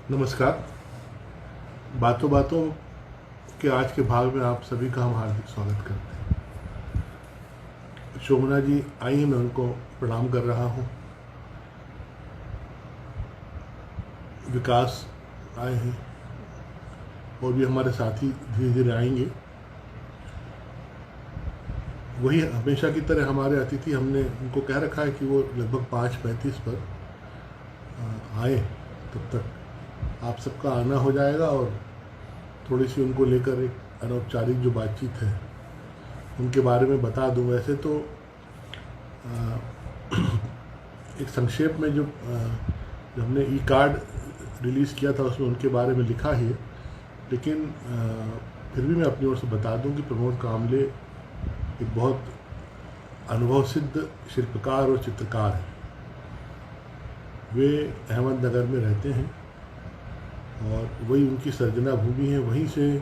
नमस्कार। बातों बातों के आज के भाग में आप सभी का हम हार्दिक स्वागत करते हैं। शोभना जी आई हैं, मैं उनको प्रणाम कर रहा हूँ। विकास आए हैं और भी हमारे साथी धीरे धीरे आएंगे। वही हमेशा की तरह हमारे अतिथि, हमने उनको कह रखा है कि वो लगभग 5:35 पर आए। तब तक आप सबका आना हो जाएगा और थोड़ी सी उनको लेकर एक अनौपचारिक जो बातचीत है उनके बारे में बता दूं। वैसे तो एक संक्षेप में जो हमने ई कार्ड रिलीज़ किया था उसमें उनके बारे में लिखा ही है, लेकिन फिर भी मैं अपनी ओर से बता दूं कि प्रमोद कामले एक बहुत अनुभव सिद्ध शिल्पकार और चित्रकार हैं। वे अहमदनगर में रहते हैं और वही उनकी सर्जना भूमि है। वहीं से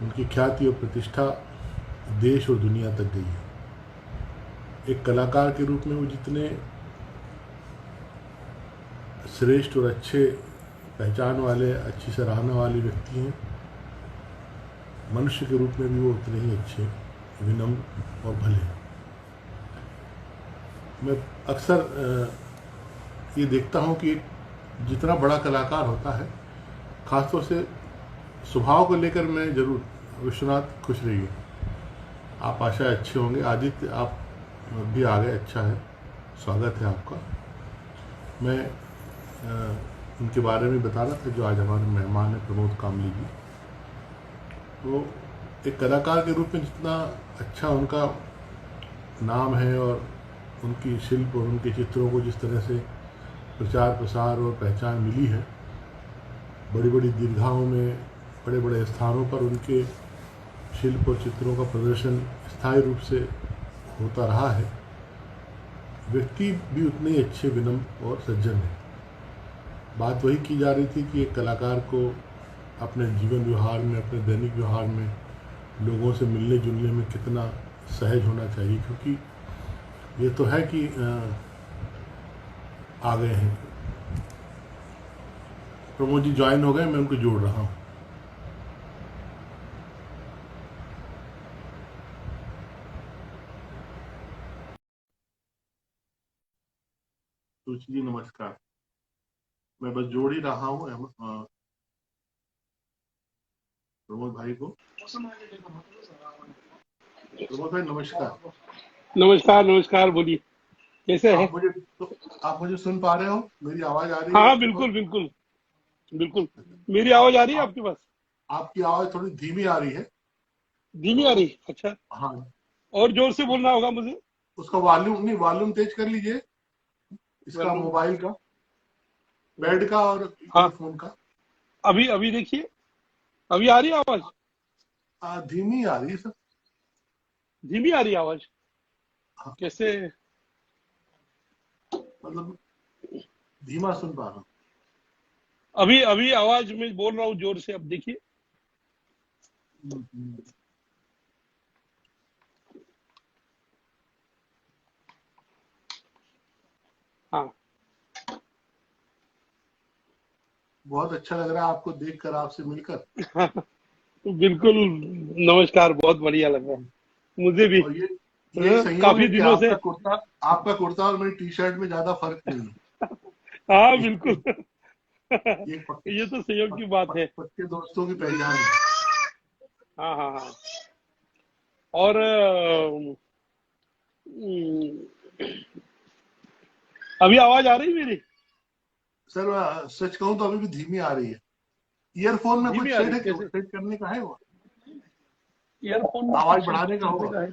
उनकी ख्याति और प्रतिष्ठा देश और दुनिया तक गई है। एक कलाकार के रूप में वो जितने श्रेष्ठ और अच्छे पहचान वाले, अच्छी सराहना वाले व्यक्ति हैं, मनुष्य के रूप में भी वो उतने ही अच्छे, विनम्र और भले हैं। मैं अक्सर ये देखता हूँ कि जितना बड़ा कलाकार होता है, ख़ासतौर से स्वभाव को लेकर मैं जरूर, विश्वनाथ खुश रहिए, आप आशा अच्छे होंगे। आदित्य आप भी आ गए, अच्छा है, स्वागत है आपका। मैं उनके बारे में बता रहा था जो आज हमारे मेहमान हैं, प्रमोद कामले जी। तो एक कलाकार के रूप में जितना अच्छा उनका नाम है और उनकी शिल्प और उनके चित्रों को जिस तरह से प्रचार प्रसार और पहचान मिली है, बड़ी बड़ी दीर्घाओं में, बड़े बड़े स्थानों पर उनके शिल्प और चित्रों का प्रदर्शन स्थायी रूप से होता रहा है। व्यक्ति भी उतने ही अच्छे, विनम्र और सज्जन हैं। बात वही की जा रही थी कि एक कलाकार को अपने जीवन व्यवहार में, अपने दैनिक व्यवहार में लोगों से मिलने जुलने में कितना सहज होना चाहिए, क्योंकि ये तो है कि आ गए हैं प्रमोद जी, ज्वाइन हो गए, मैं उनको जोड़ रहा हूँ। तुलसी जी नमस्कार। मैं बस जोड़ ही रहा हूँ प्रमोद भाई को। प्रमोद भाई नमस्कार। नमस्कार नमस्कार, बोलिए, कैसे है? आप मुझे सुन पा रहे हो? मेरी आवाज आ रही हाँ है हाँ, आपके पास? बिल्कुल बिल्कुल बिल्कुल। मेरी आवाज आ रही है आप आपके पास? आपकी आवाज थोड़ी धीमी आ रही है। धीमी आ तो रही? अच्छा, हाँ, और जोर से बोलना होगा मुझे। उसका वॉल्यूम नहीं, वॉल्यूम तेज कर लीजिए, इसका वॉल्यूम। मोबाइल का, बेड का और हाँ, ईयरफोन का। अभी अभी देखिए, अभी आ रही है आवाज? धीमी आ रही है सर। धीमी आ रही है आवाज? हाँ, कैसे? मतलब धीमा सुन पा रहा हूँ। अभी अभी आवाज में बोल रहा हूँ जोर से, अब देखिए। हम्म। हाँ। बहुत अच्छा लग रहा है आपको देखकर, आपसे मिलकर। बिल्कुल। नमस्कार, बहुत बढ़िया लग रहा है मुझे भी। और ये हाँ, संयोग है काफी कि दिनों से। आपका कुर्ता और मेरी टी शर्ट में ज्यादा फर्क नहीं है। हाँ ये, बिल्कुल। ये पक्के ये तो संयोग की बात है। पक्के दोस्तों की पहचान है। हाँ हाँ हाँ। और अभी आवाज आ रही मेरी? सर सच कहूं तो अभी भी धीमी आ रही है। ईयरफोन में धीमी कुछ आ रही कैसे? सेट करने का है वो, ईयरफोन में आवाज कुछ सेट बढ़ाने का करने होगा। का है?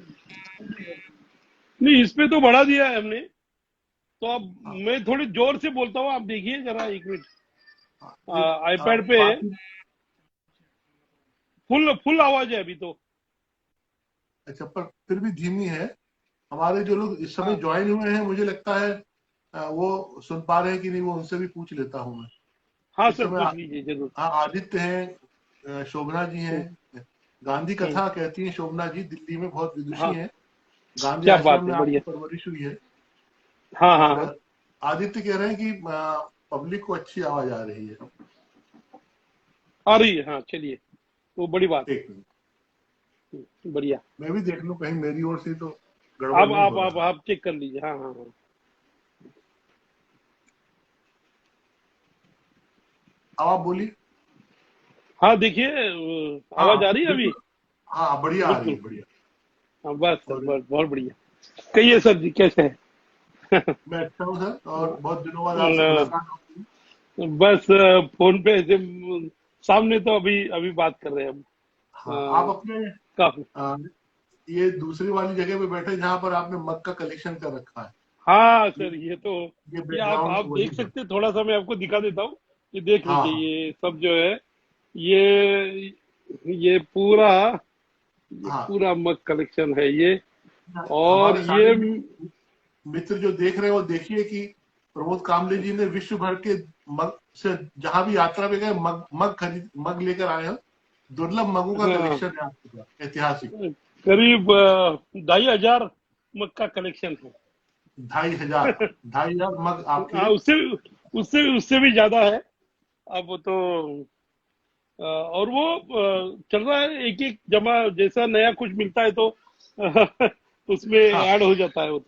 नहीं, इस पे तो बढ़ा दिया है हमने। तो अब हाँ, मैं थोड़ी जोर से बोलता हूँ, आप देखिए जरा, एक मिनट। हाँ, आईपैड पे बाकी फुल फुल आवाज है अभी तो। अच्छा, पर फिर भी धीमी है। हमारे जो लोग इस समय हाँ ज्वाइन हुए हैं, मुझे लगता है वो सुन पा रहे हैं कि नहीं, वो उनसे भी पूछ लेता हूं मैं। हाँ इस सर, समय पूछ लीजिए जरूर। हाँ, आदित्य हैं, शोभना जी हम्म, हैं। गांधी हम्म, कथा कहती हैं शोभना जी, दिल्ली में बहुत विदुषी हाँ, हैं। गांधी क्या आश्रम बात में है, आपकी बढ़िया। परवरिश हुई है। हाँ हाँ और हाँ। आदित्य कह रहे हैं कि पब्लिक को अच्छी आवाज आ रही है। आ रही है, हाँ चलिए, वो बड़ी बात है। एक मिनट, बढ़िया। मैं भी देख लूं कहीं मेरी ओर से तो गड़बड़ आप नहीं आप हो आप रहा। आप चेक कर लीजिए, हाँ हाँ हाँ। अब आप बोलिए। हाँ देखिए, आवाज हाँ आ रही है अभी? बिल्कुल। हाँ बढ़िया आ रही बिल्कुल। है, बढ़िया। हाँ बस सर, और बस बहुत बढ़िया। कहिए सर जी, कैसे हैं? मैं अच्छा हूँ सर, और बहुत दिनों बाद आपसे अ, मुलाकात होती बस फोन पे ऐसे सामने तो अभी अभी बात कर रहे हैं हम। है। हाँ, आप अपने काफी। अ, ये दूसरी वाली जगह पे बैठे जहाँ पर आपने मग का कलेक्शन कर रखा है। हाँ ये सर, ये तो, ये ये आप बैकग्राउंड आप वही देख है। सकते हैं, थोड़ा सा मैं आपको दिखा देता हूँ। ये देख हाँ लीजिए, हाँ। ये सब जो है, ये पूरा, ये हाँ, पूरा मग कलेक्शन है ये। और हमारे सारे ये, मित्र जो देख रहे हैं वो देखिए कि प्रमोद कामले जी ने विश्व भर के मग से जहां भी यात्रा पे गए मग लेकर आए हैं। दुर्लभ मगों का हाँ, कलेक्शन है आपके पास, ऐतिहासिक। करीब 2,500 मग का कलेक्शन है। 2,500, 2,500 मग हाँ, आपके। उससे उससे उससे भी ज्यादा है। अब वो तो और वो चल रहा है, एक एक जमा जैसा नया कुछ मिलता है तो उसमें हाँ, ऐड हो जाता है वो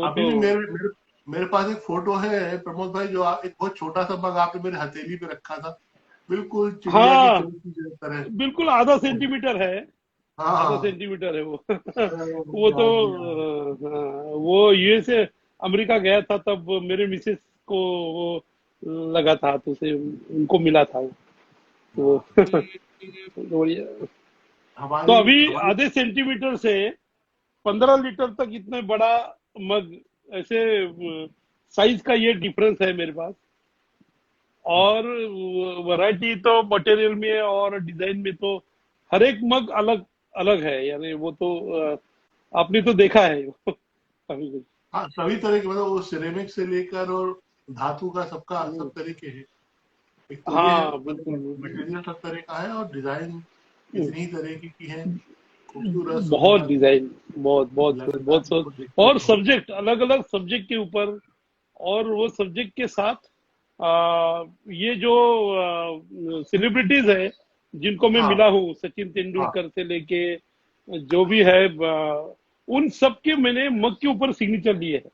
अभी तो। भी मेरे पास एक फोटो है प्रमोद भाई, जो एक बहुत छोटा सा मग आपने मेरे हथेली पे रखा था, बिल्कुल चिड़िया की हाँ, चोंच की तरह बिल्कुल आधा है। सेंटीमीटर है। हाँ आधा हाँ। सेंटीमीटर है वो। अरे वो मुझे तो याद नहीं आ रहा। हाँ, वो यूएसए, अमेरिका गया था तब मेरे मिसेस को वो लगा था, तो उसे उनको मिला था वो। हाँ, बढ़िया। तो हमारी अभी हमारी आधे सेंटीमीटर से 15 लीटर तक इतने बड़ा मग, ऐसे साइज का ये डिफरेंस है मेरे पास। और वैरायटी तो मटेरियल में और डिजाइन में तो हर एक मग अलग अलग है, यानी वो तो आपने तो देखा है वो काफी कुछ। हाँ, सभी तरह के, मतलब वो सिरेमिक से लेकर और धातु का सबका हम्म, सब तरह के हैं। एक तो ये है, हाँ मतलब बिल्कुल। मटेरियल सब तरह का है और डिजाइन हम्म, इतनी तरह की है। खूबसूरत, बहुत सुंदर, डिजाइन, बहुत बहुत लगातार बहुत इनको देखते और रहो। सब्जेक्ट, अलग अलग सब्जेक्ट के ऊपर। और वो सब्जेक्ट के साथ ये जो सेलिब्रिटीज है जिनको मैं हाँ मिला हूँ, सचिन हाँ तेंदुलकर से लेके जो भी है, उन सब के मैंने मग के ऊपर सिग्नेचर लिए है।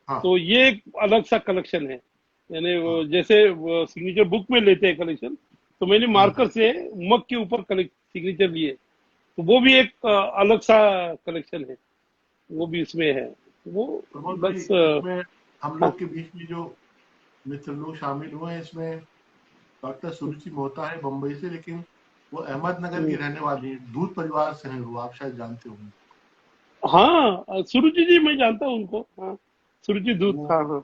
हाँ तो ये एक अलग सा कलेक्शन है, यानी हाँ। जैसे सिग्नेचर बुक में लेते हैं कलेक्शन, तो मैंने मार्कर हम्म। से मग के ऊपर सिग्नेचर लिए। तो वो भी एक अलग सा कलेक्शन है, वो भी इसमें है वो। प्रमोद भाई, बस इसमें हम हाँ लोग के बीच में जो मित्र लोग शामिल हुए हैं इसमें, डॉक्टर सुरुचि मोहता है बम्बई से, लेकिन वो अहमदनगर की रहने वाली है, दूध परिवार से हैं वो, आप शायद जानते होंगे। हाँ, सुरुचि जी मैं जानता हूँ उनको, हाँ। सुरुचि दूध, वो हाँ हाँ।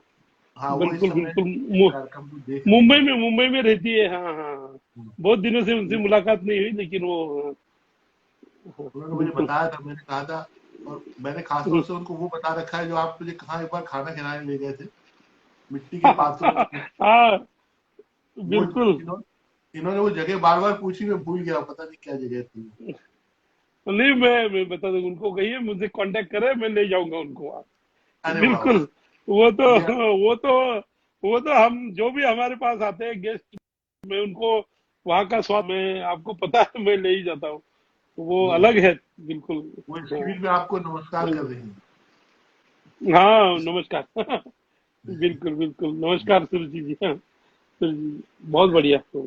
हाँ, वो इस बिल्कुल समय बिल्कुल। इस कार्यक्रम को देख रही हैं। मुंबई में रहती है, हाँ हाँ हाँ। हम्म। बहुत दिनों से उनसे वो मुलाकात नहीं हुई, लेकिन वो हाँ, उन्होंने मुझे बिल्कुल। बताया था, मैंने कहा था, और मैंने खासतौर से उनको वो बता रखा है जो आप मुझे कहाँ एक बार खाना खिलाने ले गए थे, मिट्टी के पात्रों में। हाँ वो बिल्कुल। इन्होंने वो जगह बार बार पूछी, मैं भूल गया, पता नहीं क्या जगह थी। नहीं, मैं बता दूं उनको, कहिए मुझे कांटेक्ट करे, मैं ले जाऊंगा उनको वहाँ। अरे वाह बिल्कुल। वाह। वो तो ये वो तो वो तो हम जो भी हमारे पास आते हैं गेस्ट, मैं उनको वहाँ का स्वाद, मैं आपको पता है, मैं ले ही जाता हूँ। वो हम्म, अलग है, बिल्कुल। वो हाँ स्क्रीन में आपको नमस्कार कर रही हैं। हाँ, इस- नमस्कार। बिल्कुल बिल्कुल, नमस्कार सुरुचि जी, हाँ। सुरुचि जी, बहुत बढ़िया। तो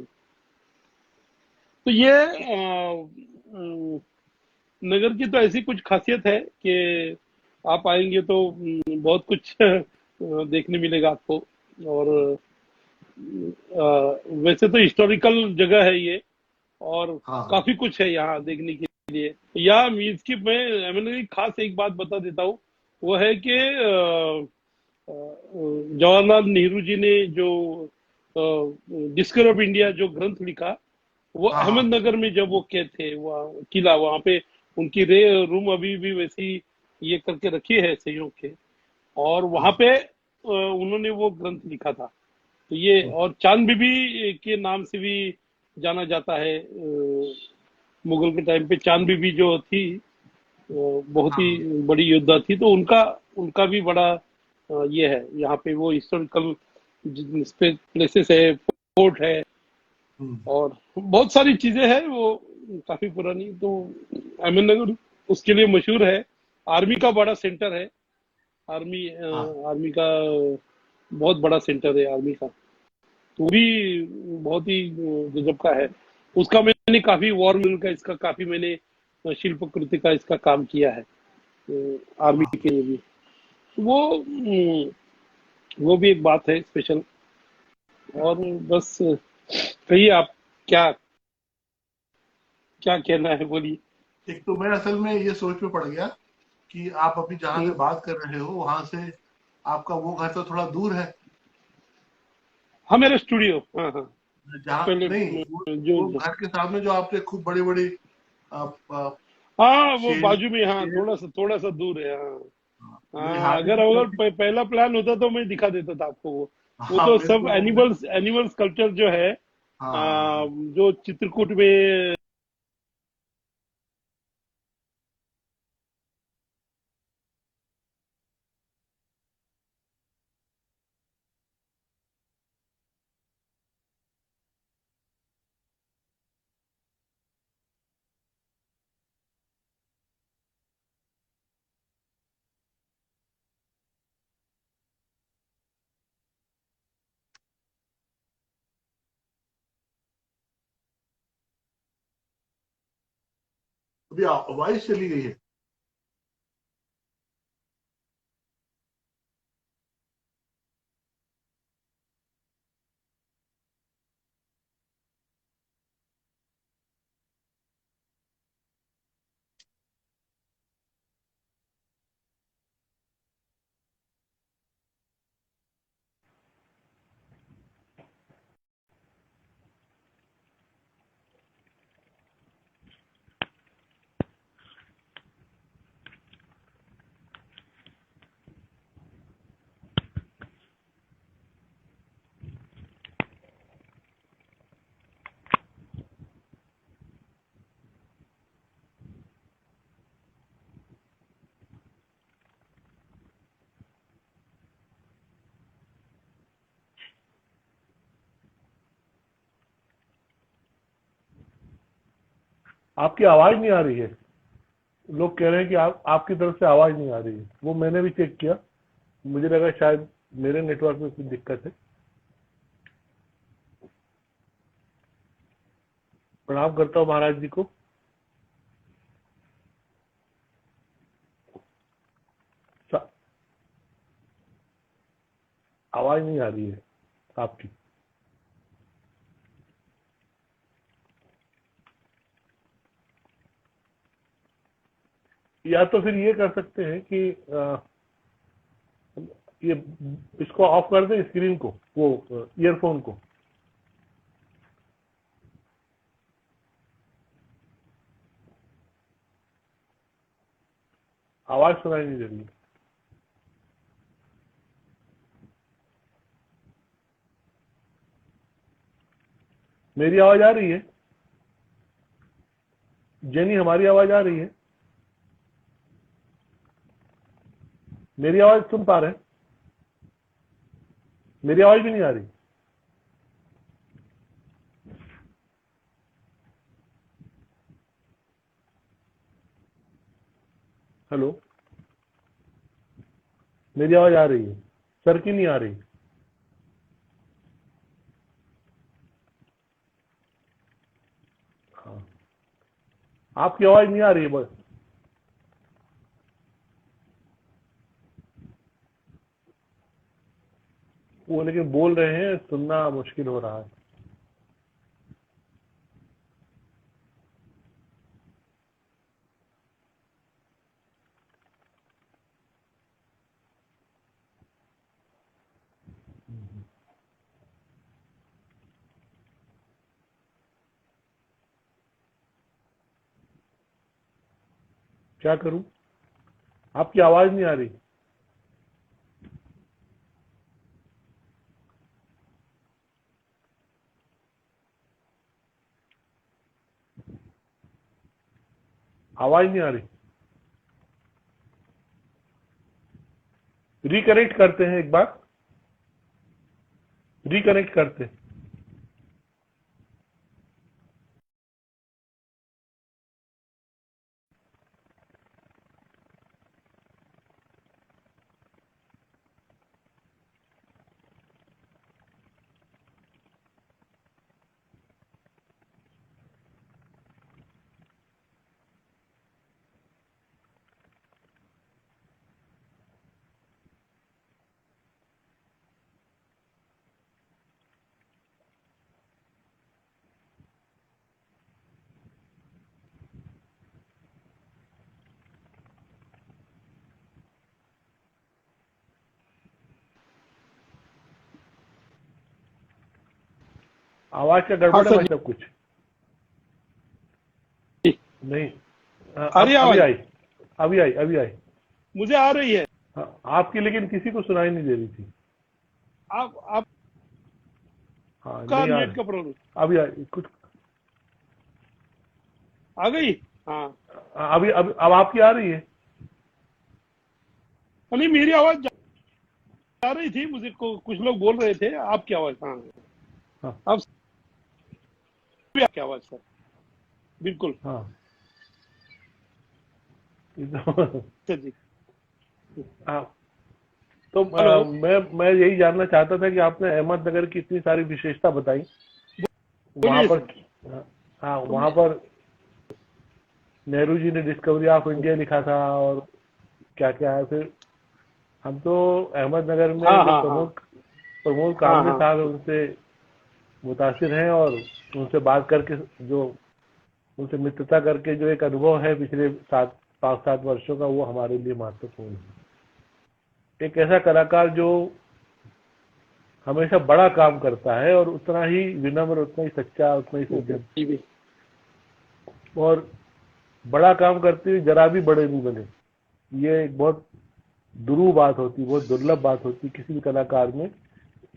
ये नगर की तो ऐसी कुछ खासियत है कि आप आएंगे तो बहुत कुछ देखने मिलेगा आपको। और वैसे तो हिस्टोरिकल जगह है ये, और हाँ हाँ काफी कुछ है यहाँ देखने के लिए। या इसकी मैंने एक खास एक बात बता देता हूँ, वो है कि जवाहरलाल नेहरू जी ने जो डिस्कवर ऑफ इंडिया जो ग्रंथ लिखा, वो हाँ हाँ। अहमदनगर में जब वो के थे, वहाँ किला, वहां पे उनकी रूम अभी भी वैसी ये करके रखी है सहयोग के। और वहां हाँ पे उन्होंने वो ग्रंथ लिखा था। तो ये, और चांद बीबी के नाम से भी जाना जाता है। मुगल के टाइम पे चांद बीबी जो थी, बहुत ही हाँ बड़ी योद्धा थी, तो उनका उनका भी बड़ा ये है यहाँ पे, वो हिस्टोरिकल प्लेसेस है, फोर्ट है। और बहुत सारी चीजें हैं वो काफी पुरानी। तो अहमदनगर उसके लिए मशहूर है। आर्मी का बड़ा सेंटर है। हाँ। आर्मी का बहुत बड़ा सेंटर है आर्मी का। तो वो भी बहुत ही गजब का है। उसका मैंने काफी वॉर मेमोरियल का इसका काफी मैंने शिल्प कृति का इसका काम किया है आर्मी हाँ। के लिए भी। तो वो भी एक बात है स्पेशल। और बस कहिए आप क्या क्या कहना है बोलिए। एक तो मैं असल में ये सोच में पड़ गया कि आप अभी जहाँ से हम्म, बात कर रहे हो वहां से आपका वो घर तो थोड़ा दूर है। हाँ मेरा स्टूडियो, हाँ हाँ। जहाँ पहले नहीं वो जो घर के सामने जो आपके खूब बड़ी बड़ी हाँ वो शेर बाजू में, हाँ शेर थोड़ा सा दूर है, हाँ। मेरे हाँ हाथ अगर की अगर तरफ। पहला प्लान होता तो मैं दिखा देता था आपको वो हाँ तो मेरे सब को वो एनिमल्स एनिमल्स कल्चर जो है हाँ जो चित्रकूट में। अभी वॉइस चली गई है। आपकी आवाज नहीं आ रही है। लोग कह रहे हैं कि आपकी तरफ से आवाज नहीं आ रही है। वो मैंने भी चेक किया। मुझे लगा शायद मेरे नेटवर्क में कुछ दिक्कत है। प्रणाम करता हूँ महाराज जी को। सा- आवाज नहीं आ रही है आपकी। या तो फिर ये कर सकते हैं कि ये इसको ऑफ कर दें, स्क्रीन को, वो ईयरफोन को। आवाज सुनाई नहीं दे रही है। मेरी आवाज आ रही है? जेनी हमारी आवाज आ रही है? मेरी आवाज सुन पा रहे हैं? मेरी आवाज भी नहीं आ रही। हेलो, मेरी आवाज आ रही है? सर की नहीं आ रही? हाँ, आपकी आवाज नहीं आ रही है बस। वो लेकिन बोल रहे हैं, सुनना मुश्किल हो रहा है। क्या करूं? आपकी आवाज नहीं आ रही। आवाज नहीं आ रही। रिकनेक्ट करते हैं एक बार। रिकनेक्ट करते हैं। आवाज का हाँ गड़बड़ है सर भाई सब कुछ? जी, नहीं। आ रही है अभी आवाज? आई, अभी आई, अभी आई। मुझे आ रही है। हाँ, आपकी लेकिन किसी को सुनाई नहीं दे रही थी। आपका हाँ, नहीं आ नेट रही। का प्रॉब्लम अभी आई कुछ। आ गई। हाँ, अभी अब आपकी आ रही है। नहीं मेरी आवाज जा रही थी, मुझे कुछ लोग बोल रहे थे आपकी आवाज। हाँ, हाँ अब भी आपकी आवाज सर, बिल्कुल। हाँ। ये तो सर जी। हाँ, तो हेलो। मैं यही जानना चाहता था कि आपने अहमदनगर की इतनी सारी विशेषता बताई वहां बोलिए पर। सर। हाँ, वहां बोलिए। पर नेहरू जी ने डिस्कवरी ऑफ इंडिया लिखा था और क्या क्या है। फिर हम तो अहमदनगर हाँ में जो हाँ हाँ प्रमुख प्रमोद हाँ कामरे हाँ। साहब हैं उनसे मुतासिर हैं, और उनसे बात करके जो उनसे मित्रता करके जो एक अनुभव है पिछले 5-7 वर्षों का, वो हमारे लिए महत्वपूर्ण है। एक ऐसा कलाकार जो हमेशा बड़ा काम करता है और उतना ही विनम्र, उतना ही सच्चा, उतना ही सज्जन, जी भी। और बड़ा काम करते हुए जरा भी बड़े नहीं बने। ये एक बहुत दुरूह बात होती, बहुत दुर्लभ बात होती किसी भी कलाकार में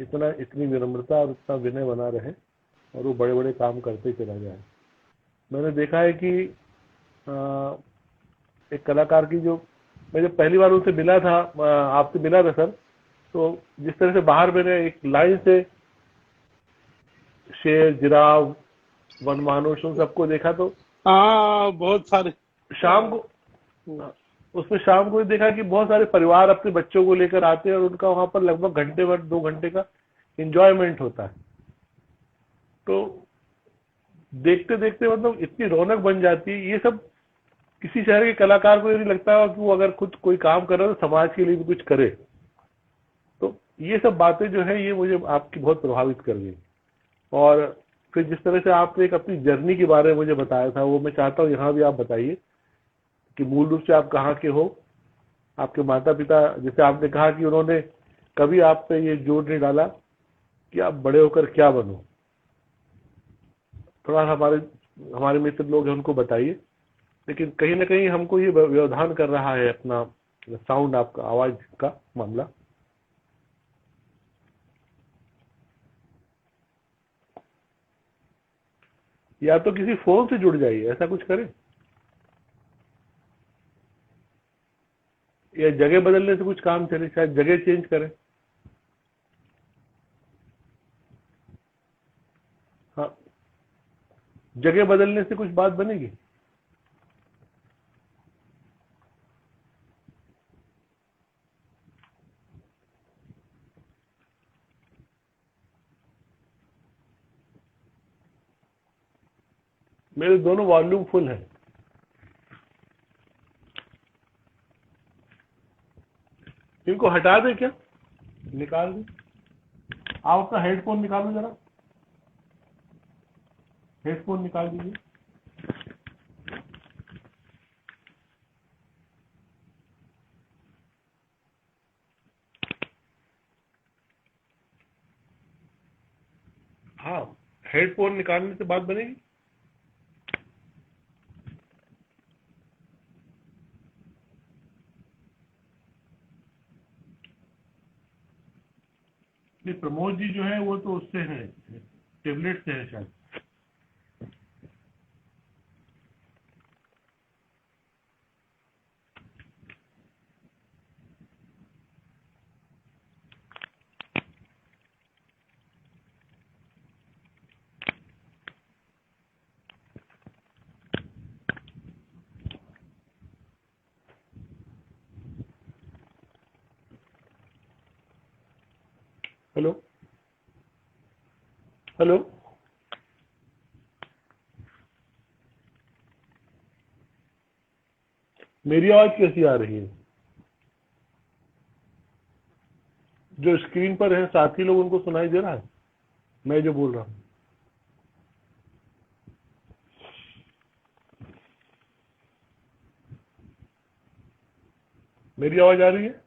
इतनी विनम्रता और इतना विनय बना रहे और वो बड़े बड़े काम करते चला जाए। मैंने देखा है कि अ, एक कलाकार की जो मैं जब पहली बार उनसे मिला था, आपसे मिला था सर, तो जिस तरह से बाहर मैंने एक लाइन से शेर, जिराफ, वनमानुष उन सबको देखा, तो हाँ, बहुत सारे। शाम को उसमें शाम को देखा कि बहुत सारे परिवार अपने बच्चों को लेकर आते हैं और उनका वहां पर लगभग घंटे भर 2 घंटे का एंजॉयमेंट होता है। तो देखते देखते मतलब इतनी रौनक बन जाती है। ये सब किसी शहर के कलाकार को ये नहीं लगता कि वो अगर खुद कोई काम कर रहा है तो समाज के लिए भी कुछ करे। तो ये सब बातें जो है ये मुझे आपकी बहुत प्रभावित कर गई। और फिर जिस तरह से आपने एक अपनी जर्नी के बारे में मुझे बताया था, वो मैं चाहता हूँ यहाँ भी आप बताइए कि मूल रूप से आप कहाँ के हो। आपके माता पिता, जैसे आपने कहा कि उन्होंने कभी आप पे ये जोर नहीं डाला कि आप बड़े होकर क्या बनो। थोड़ा हमारे हमारे मित्र लोग हैं उनको बताइए। लेकिन कहीं ना कहीं हमको ये व्यवधान कर रहा है अपना साउंड, आपका आवाज का मामला। या तो किसी फोन से जुड़ जाइए, ऐसा कुछ करें, या जगह बदलने से कुछ काम चले, शायद जगह चेंज करें। हाँ, जगह बदलने से कुछ बात बनेगी। मेरे दोनों वॉल्यूम फुल है। इनको हटा दे क्या, निकाल दे। आप अपना हेडफोन निकालो जरा, हेडफोन निकाल दीजिए। हाँ, हेडफोन निकालने से बात बनेगी। नहीं, प्रमोद जी जो है वो तो उससे है, टेबलेट से है शायद। Hello, hello. मेरी आवाज कैसी आ रही है? जो स्क्रीन पर है साथी लोग, उनको सुनाई दे रहा है मैं जो बोल रहा हूँ? मेरी आवाज आ रही है?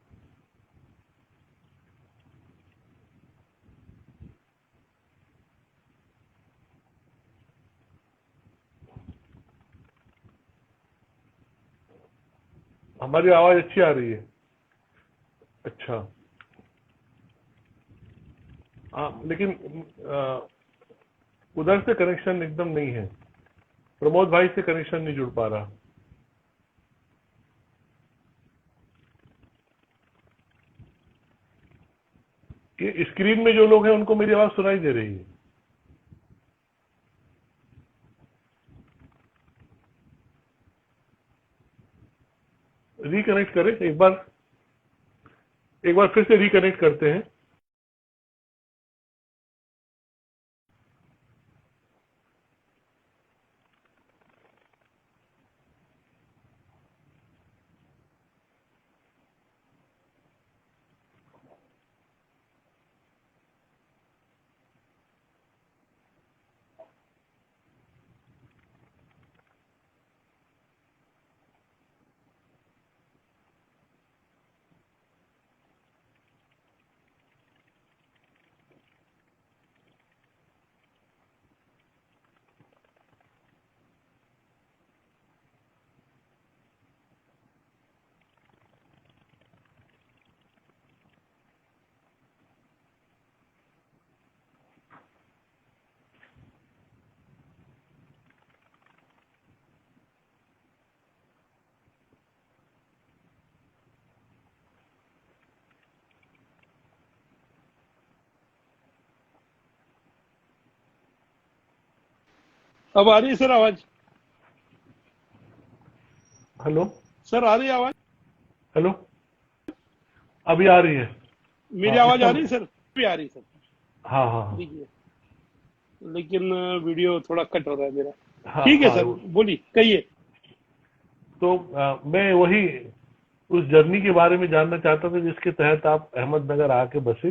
हमारी आवाज अच्छी आ रही है? अच्छा। हाँ, लेकिन उधर से कनेक्शन एकदम नहीं है। प्रमोद भाई से कनेक्शन नहीं जुड़ पा रहा। ये स्क्रीन में जो लोग हैं उनको मेरी आवाज सुनाई दे रही है। रिकनेक्ट करें एक बार फिर से रिकनेक्ट करते हैं। अब आ रही है सर आवाज? हेलो सर आ रही है आवाज? हेलो, अभी आ रही है। मेरी हाँ, आवाज इसका आ रही है सर? भी आ रही है सर? हाँ हाँ हाँ देखिए, लेकिन वीडियो थोड़ा कट हो रहा है मेरा। हाँ ठीक है हाँ। सर, बोलिए, कहिए। तो मैं वही उस जर्नी के बारे में जानना चाहता था जिसके तहत आप अहमदनगर आके बसे।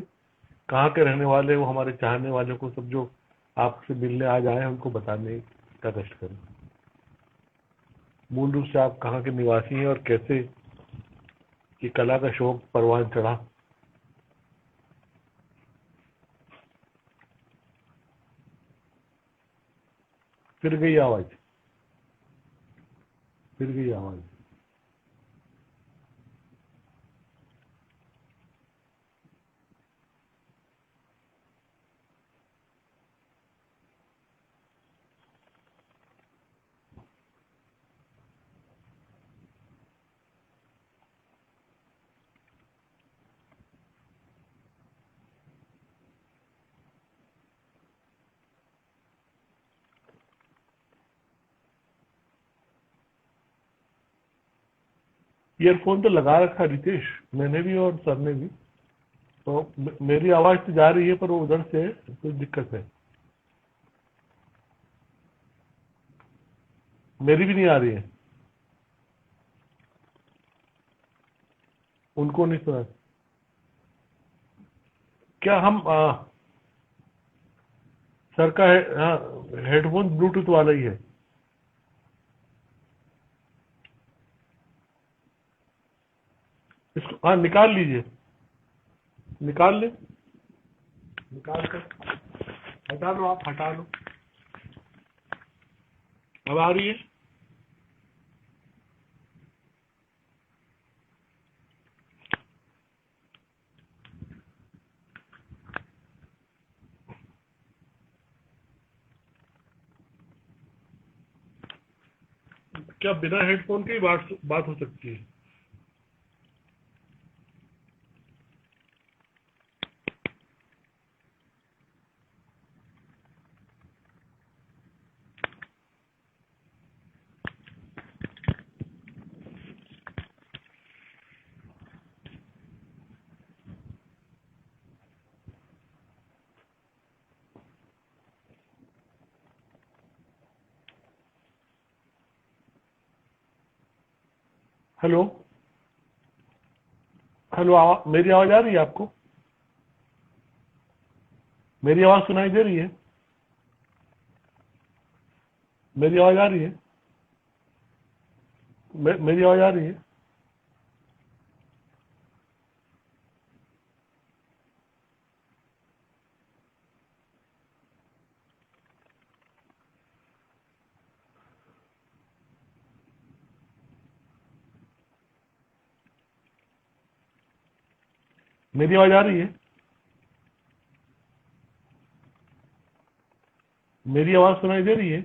कहाँ के रहने वाले वो हमारे चाहने वालों को, सब जो आपसे मिलने आज आए हैं, उनको बताने का कष्ट करें। मूल रूप से आप कहाँ के निवासी हैं और कैसे ये कला का शौक परवान चढ़ा। फिर गई आवाज, फिर गई आवाज। ईयरफोन तो लगा रखा रितेश, मैंने भी और सर ने भी। तो मेरी आवाज तो जा रही है, पर वो उधर से कुछ दिक्कत है। मेरी भी नहीं आ रही है, उनको नहीं सुना। क्या हम सर का हेडफोन ब्लूटूथ वाला ही है। इसको निकाल लीजिए, निकाल ले, निकाल कर हटा लो, आप हटा लो। अब आ रही है? क्या बिना हेडफोन के ही बात हो सकती है? हेलो हेलो, मेरी आवाज आ रही है आपको? मेरी आवाज सुनाई दे रही है? मेरी आवाज आ रही है? मेरी आवाज आ रही है? मेरी आवाज आ रही है? मेरी आवाज सुनाई दे रही है?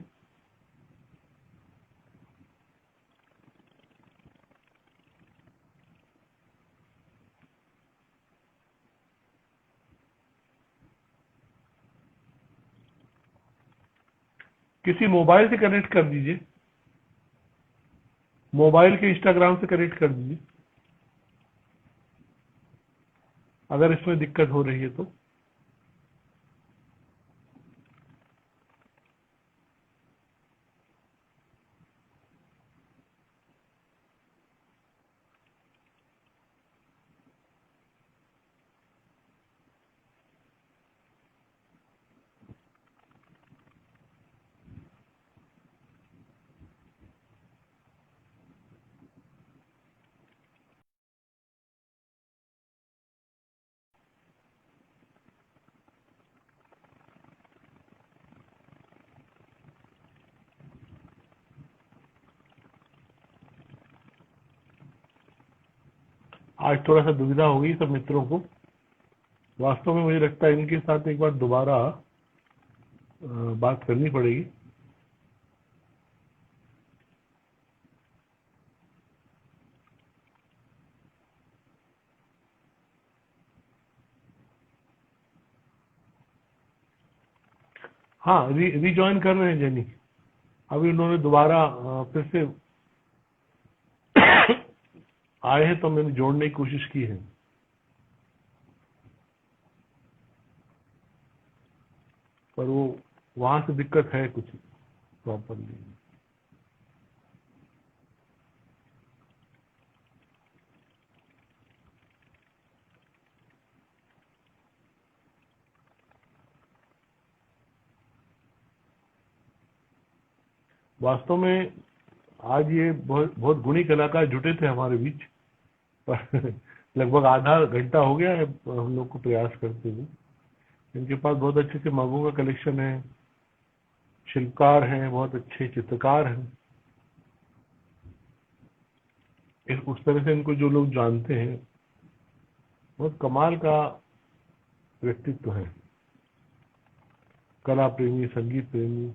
किसी मोबाइल से कनेक्ट कर दीजिए, मोबाइल के इंस्टाग्राम से कनेक्ट कर दीजिए अगर इसमें दिक्कत हो रही है तो। आज थोड़ा सा दुविधा होगी सब मित्रों को। वास्तव में मुझे लगता है इनके साथ एक बार दोबारा बात करनी पड़ेगी। हाँ, रिजॉइन कर रहे हैं जेनी। अभी उन्होंने दोबारा फिर से आए हैं तो मैंने जोड़ने की कोशिश की है, पर वो वहां से दिक्कत है कुछ प्रॉपरली। वास्तव में आज ये बहुत बहुत गुणी कलाकार जुटे थे हमारे बीच, पर लगभग आधा घंटा हो गया है हम लोग को प्रयास करते हुए। इनके पास बहुत अच्छे से मगों का कलेक्शन है, शिल्पकार हैं, बहुत अच्छे चित्रकार हैं। उस तरह से इनको जो लोग जानते हैं, बहुत कमाल का व्यक्तित्व है, कला प्रेमी, संगीत प्रेमी,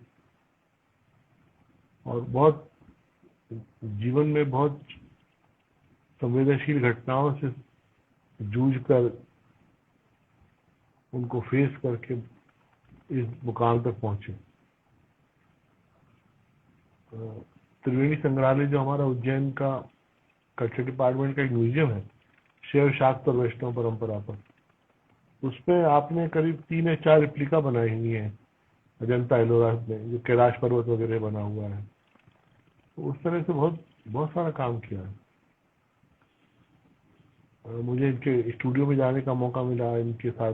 और बहुत जीवन में बहुत संवेदनशील घटनाओं से जूझकर उनको फेस करके इस मुकाम तक पहुंचे। त्रिवेणी संग्रहालय जो हमारा उज्जैन का कल्चर डिपार्टमेंट का एक म्यूजियम है, शैव शाक्त और वैष्णव परंपरा पर, उसमें आपने करीब 3 या 4 रिप्लिका बनाई हुई है अजंता एलोरा में, जो कैलाश पर्वत वगैरह बना हुआ है। तो उस तरह से बहुत बहुत सारा काम किया है। मुझे इनके स्टूडियो में जाने का मौका मिला, इनके साथ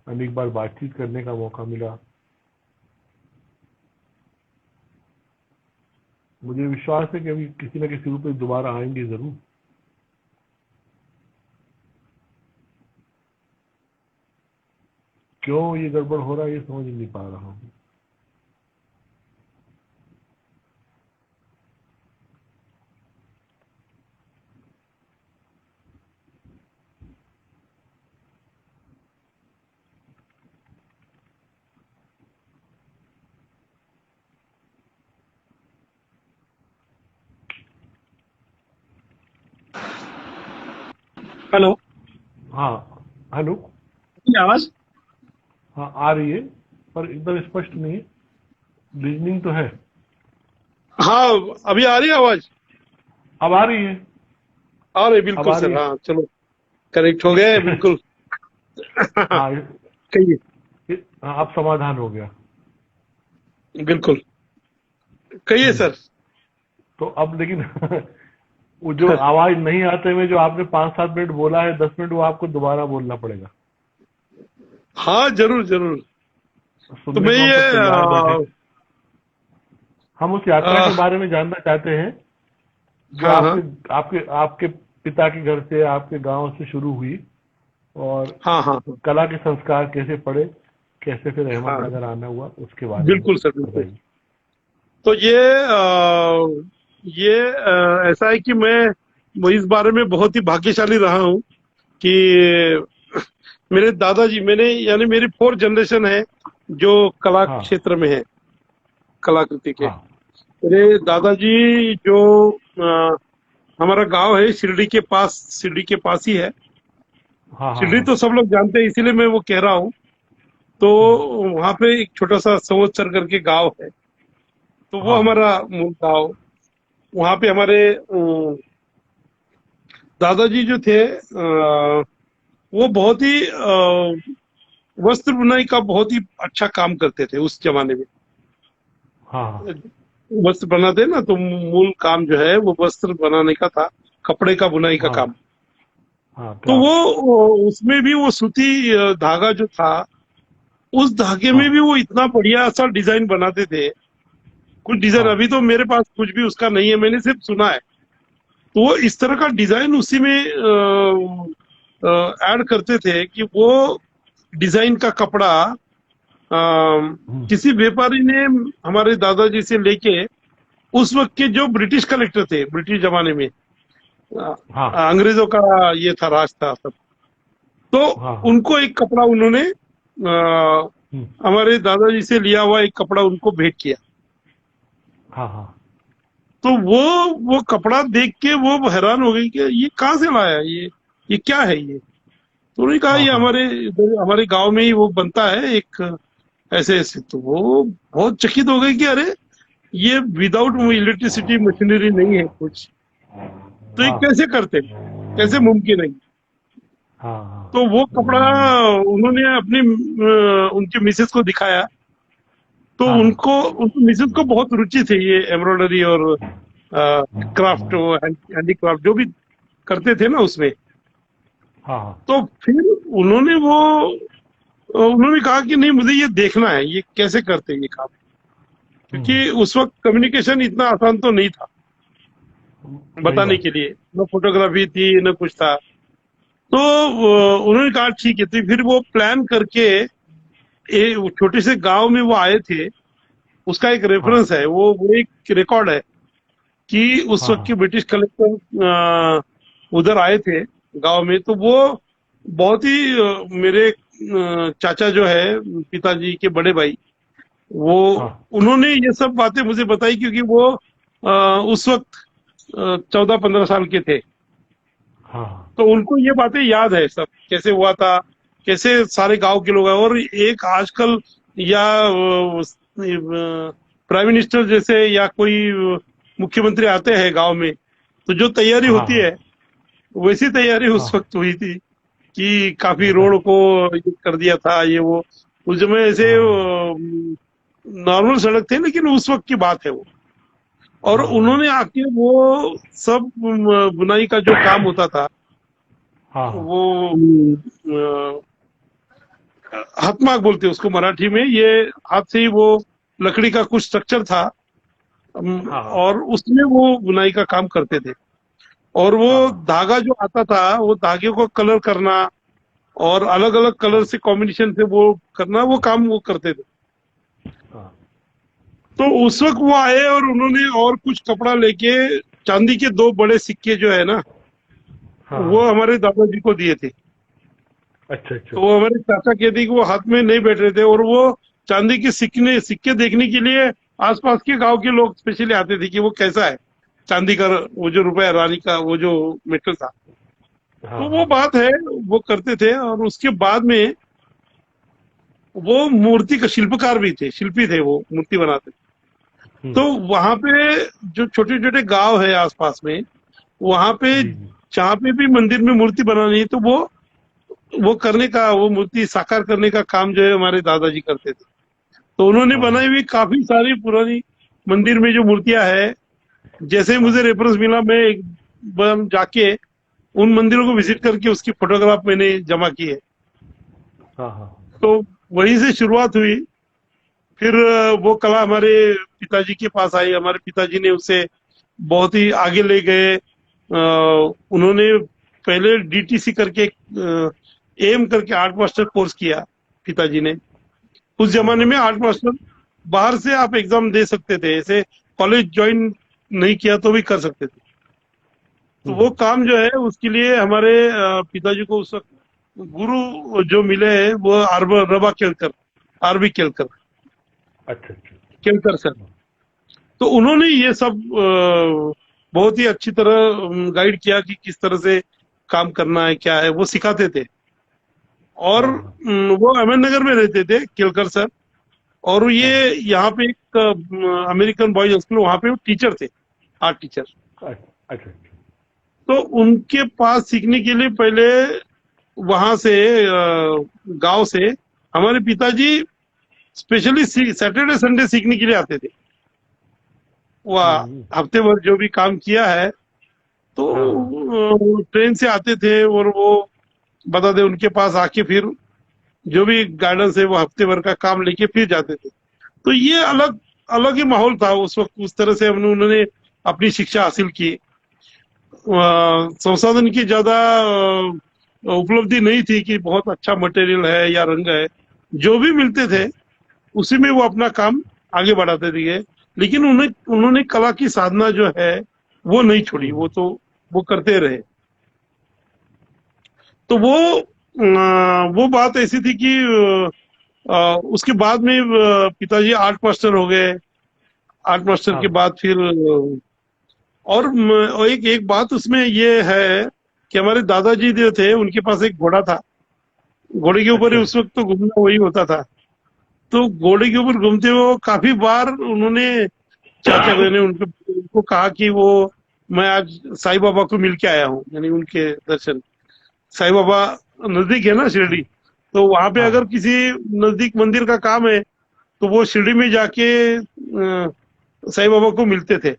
अनेक बार बातचीत करने का मौका मिला। मुझे विश्वास है कि अभी किसी न किसी रूप में दोबारा आएंगे जरूर। क्यों ये गड़बड़ हो रहा है ये समझ नहीं पा रहा हूँ। हेलो, हाँ, हेलो। आवाज? हाँ, आ रही है पर एकदम स्पष्ट नहीं है। रीजनिंग तो है। हाँ, अभी आ रही है आवाज? अब आ रही है। आ रही, अब बिल्कुल आ रही सर। है। हाँ, चलो, करेक्ट हो गए, बिल्कुल। हाँ, कहिए। अब समाधान हो गया। बिल्कुल, कहिए सर। तो अब लेकिन वो जो आवाज नहीं आते हुए जो आपने 5-7 मिनट बोला है, 10 मिनट, वो आपको दोबारा बोलना पड़ेगा। हाँ, जरूर जरूर। तो सुनने मैं को हम ये सब तैयार बैठे। हम उस यात्रा के बारे में जानना चाहते हैं जो हाँ हाँ आपके आपके आपके पिता के घर से, आपके गांव से शुरू हुई, और हाँ हाँ हाँ कला के संस्कार कैसे पड़े, कैसे फिर हाँ, अहमदनगर आना हुआ, उसके बारे में बिल्कुल सर, बिल्कुल। बताइए। तो ये ऐसा है कि मैं इस बारे में बहुत ही भाग्यशाली रहा हूँ कि मेरे दादाजी, मैंने यानी मेरी 4 जनरेशन है जो कला हाँ क्षेत्र में है, कलाकृति के। हाँ मेरे दादाजी जो हमारा गांव है शिरडी के पास ही है। हाँ हाँ शिरडी हाँ तो सब लोग जानते हैं, इसीलिए मैं वो कह रहा हूँ। तो वहां पे एक छोटा सा संवत्सर करके गांव है, तो वो हाँ हाँ हमारा मूल गांव। वहां पे हमारे दादाजी जो थे वो बहुत ही वस्त्र बुनाई का बहुत ही अच्छा काम करते थे उस जमाने में। हाँ हाँ वस्त्र बनाते ना, तो मूल काम जो है वो वस्त्र बनाने का था, कपड़े का बुनाई का हाँ काम। हाँ तो क्राफ्ट। वो उसमें भी वो सूती धागा जो था, उस धागे में हाँ भी वो इतना बढ़िया सा डिजाइन बनाते थे। कुछ डिजाइन हाँ अभी तो मेरे पास कुछ भी उसका नहीं है, मैंने सिर्फ सुना है। तो वो इस तरह का डिजाइन उसी में ऐड करते थे कि वो डिजाइन का कपड़ा हम्म, किसी व्यापारी ने हमारे दादाजी से लेके, उस वक्त के जो ब्रिटिश कलेक्टर थे, ब्रिटिश जमाने में हाँ अंग्रेजों का ये था, राज था सब। तो हाँ हाँ उनको एक कपड़ा उन्होंने हम्म, हमारे दादाजी से लिया हुआ एक कपड़ा उनको भेंट किया। हाँ हाँ तो वो कपड़ा देख के वो हैरान हो गई कि ये कहाँ से लाया, ये क्या है ये। तो उन्होंने कहा हाँ ये हाँ हमारे गांव में ही वो बनता है एक ऐसे ऐसे। तो वो बहुत चकित हो गई कि अरे ये विदाउट इलेक्ट्रिसिटी मशीनरी नहीं है कुछ, तो ये हाँ कैसे करते, कैसे मुमकिन है। हाँ हाँ तो वो कपड़ा उन्होंने अपनी उनके मिसेस को दिखाया। तो हाँ उनकी मिसेस को बहुत रुचि थी ये एम्ब्रॉयडरी और क्राफ्ट, हैंडीक्राफ्ट जो भी करते थे ना उसमें। हाँ हाँ तो फिर उन्होंने उन्होंने कहा कि नहीं, मुझे ये देखना है ये कैसे करते हैं ये काम, हम्म, क्योंकि उस वक्त कम्युनिकेशन इतना आसान तो नहीं था वही बताने बात। के लिए, न फोटोग्राफी थी न कुछ था। तो उन्होंने कहा ठीक है। तो फिर वो प्लान करके छोटे से गांव में वो आए थे। उसका एक हाँ रेफरेंस है, वो एक रिकॉर्ड है कि उस हाँ वक्त के ब्रिटिश कलेक्टर उधर आए थे गांव में। तो वो बहुत ही मेरे चाचा जो है, पिताजी के बड़े भाई, वो हाँ उन्होंने ये सब बातें मुझे बताई, क्योंकि वो उस वक्त 14-15 साल के थे। हाँ तो उनको ये बातें याद है सब, कैसे हुआ था, कैसे सारे गांव के लोग आए। और एक आजकल या प्राइम मिनिस्टर जैसे या कोई मुख्यमंत्री आते हैं गांव में, तो जो तैयारी हाँ होती हाँ है वैसी तैयारी हाँ उस वक्त हुई थी कि काफी रोड को ये कर दिया था ये वो। उस समय ऐसे हाँ नॉर्मल सड़क थे, लेकिन उस वक्त की बात है वो। और हाँ हाँ उन्होंने आके वो सब बुनाई का जो काम होता था हाँ हाँ वो हाथमाग बोलते हैं उसको मराठी में। ये हाथ से ही वो लकड़ी का कुछ स्ट्रक्चर था, हाँ और उसमें वो बुनाई का काम करते थे। और वो हाँ धागा जो आता था, वो धागे को कलर करना और अलग अलग कलर से कॉम्बिनेशन से वो करना, वो काम वो करते थे। हाँ तो उस वक्त वो आए और उन्होंने और कुछ कपड़ा लेके चांदी के 2 बड़े सिक्के जो है ना, हाँ वो हाँ, हमारे दादाजी को दिए थे। अच्छा अच्छा। तो वो हमारे चाचा कहते कि वो हाथ में नहीं बैठ रहे थे, और वो चांदी के सिक्के देखने के लिए आसपास के गांव के लोग स्पेशली आते थे कि वो कैसा है चांदी का, वो जो रुपया रानी का वो जो मेटल था। हाँ तो वो हाँ बात है, वो करते थे। और उसके बाद में वो मूर्ति का शिल्पकार भी थे, शिल्पी थे, वो मूर्ति बनाते थे। हम्म, तो वहां पे जो छोटे छोटे गांव है आसपास में, वहां पे जी जी जहाँ पे भी मंदिर में मूर्ति बनानी है, तो वो करने का, वो मूर्ति साकार करने का काम जो है हमारे दादाजी करते थे। तो उन्होंने हाँ बनाई हुई काफी सारी पुरानी मंदिर में जो मूर्तियां है, जैसे ही हाँ मुझे रेफरेंस मिला, मैं एक बार जाके उन मंदिरों को विजिट करके उसकी फोटोग्राफ मैंने जमा की है। हाँ हाँ तो वहीं से शुरुआत हुई। फिर वो कला हमारे पिताजी के पास आई, हमारे पिताजी ने उसे बहुत ही आगे ले गए। उन्होंने पहले डीटीसी करके एम करके आर्ट मास्टर कोर्स किया पिताजी ने। उस हाँ जमाने हाँ में आर्ट मास्टर बाहर से आप एग्जाम दे सकते थे, ऐसे कॉलेज ज्वाइन नहीं किया तो भी कर सकते थे। तो वो हम्म, काम जो है उसके लिए हमारे पिताजी को उस वक्त गुरु जो मिले हैं वो रबा केलकर, आरबी केलकर, अच्छा अच्छा। केलकर सर। तो उन्होंने ये सब बहुत ही अच्छी तरह गाइड किया कि किस तरह से काम करना है, क्या है, वो सिखाते थे। और हाँ हाँ वो अहमद नगर में रहते थे केलकर सर। और ये हाँ। यहाँ पे एक अमेरिकन बॉयज स्कूल, वहां पे वो टीचर थे, आर्ट टीचर। अच्छा अच्छा। तो उनके पास सीखने के लिए पहले वहां से गांव से हमारे पिताजी स्पेशली सैटरडे संडे सीखने के लिए आते थे। वह हम्म। हफ्ते भर जो भी काम किया है तो हाँ हाँ ट्रेन से आते थे और वो बताते, उनके पास आके फिर जो भी गाइडेंस है वो हफ्ते भर का काम लेके फिर जाते थे। तो ये अलग अलग ही माहौल था उस वक्त। उस तरह से उन्होंने अपनी शिक्षा हासिल की। संसाधन की ज्यादा उपलब्धि नहीं थी कि बहुत अच्छा मटेरियल है या रंग है। जो भी मिलते थे उसी में वो अपना काम आगे बढ़ाते थे। लेकिन उन्होंने कला की साधना जो है वो नहीं छोड़ी, हम्म। वो करते रहे। तो वो बात ऐसी थी कि उसके बाद में पिताजी आर्ट मास्टर हो गए। आर्ट मास्टर के हाँ बाद फिर और एक एक बात उसमें ये है कि हमारे दादाजी जो थे उनके पास एक घोड़ा था। घोड़े के ऊपर ही अच्छा उस वक्त तो घूमना वही होता था। तो घोड़े के ऊपर घूमते हुए वो काफी बार उन्होंने, चाचा ने उनको कहा कि वो मैं आज साईं बाबा को मिल के आया हूँ, यानी उनके दर्शन। साईं बाबा नजदीक है ना शिरडी, तो वहां पे अगर हाँ किसी नजदीक मंदिर का काम है तो वो शिरडी में जाके साईं बाबा को मिलते थे।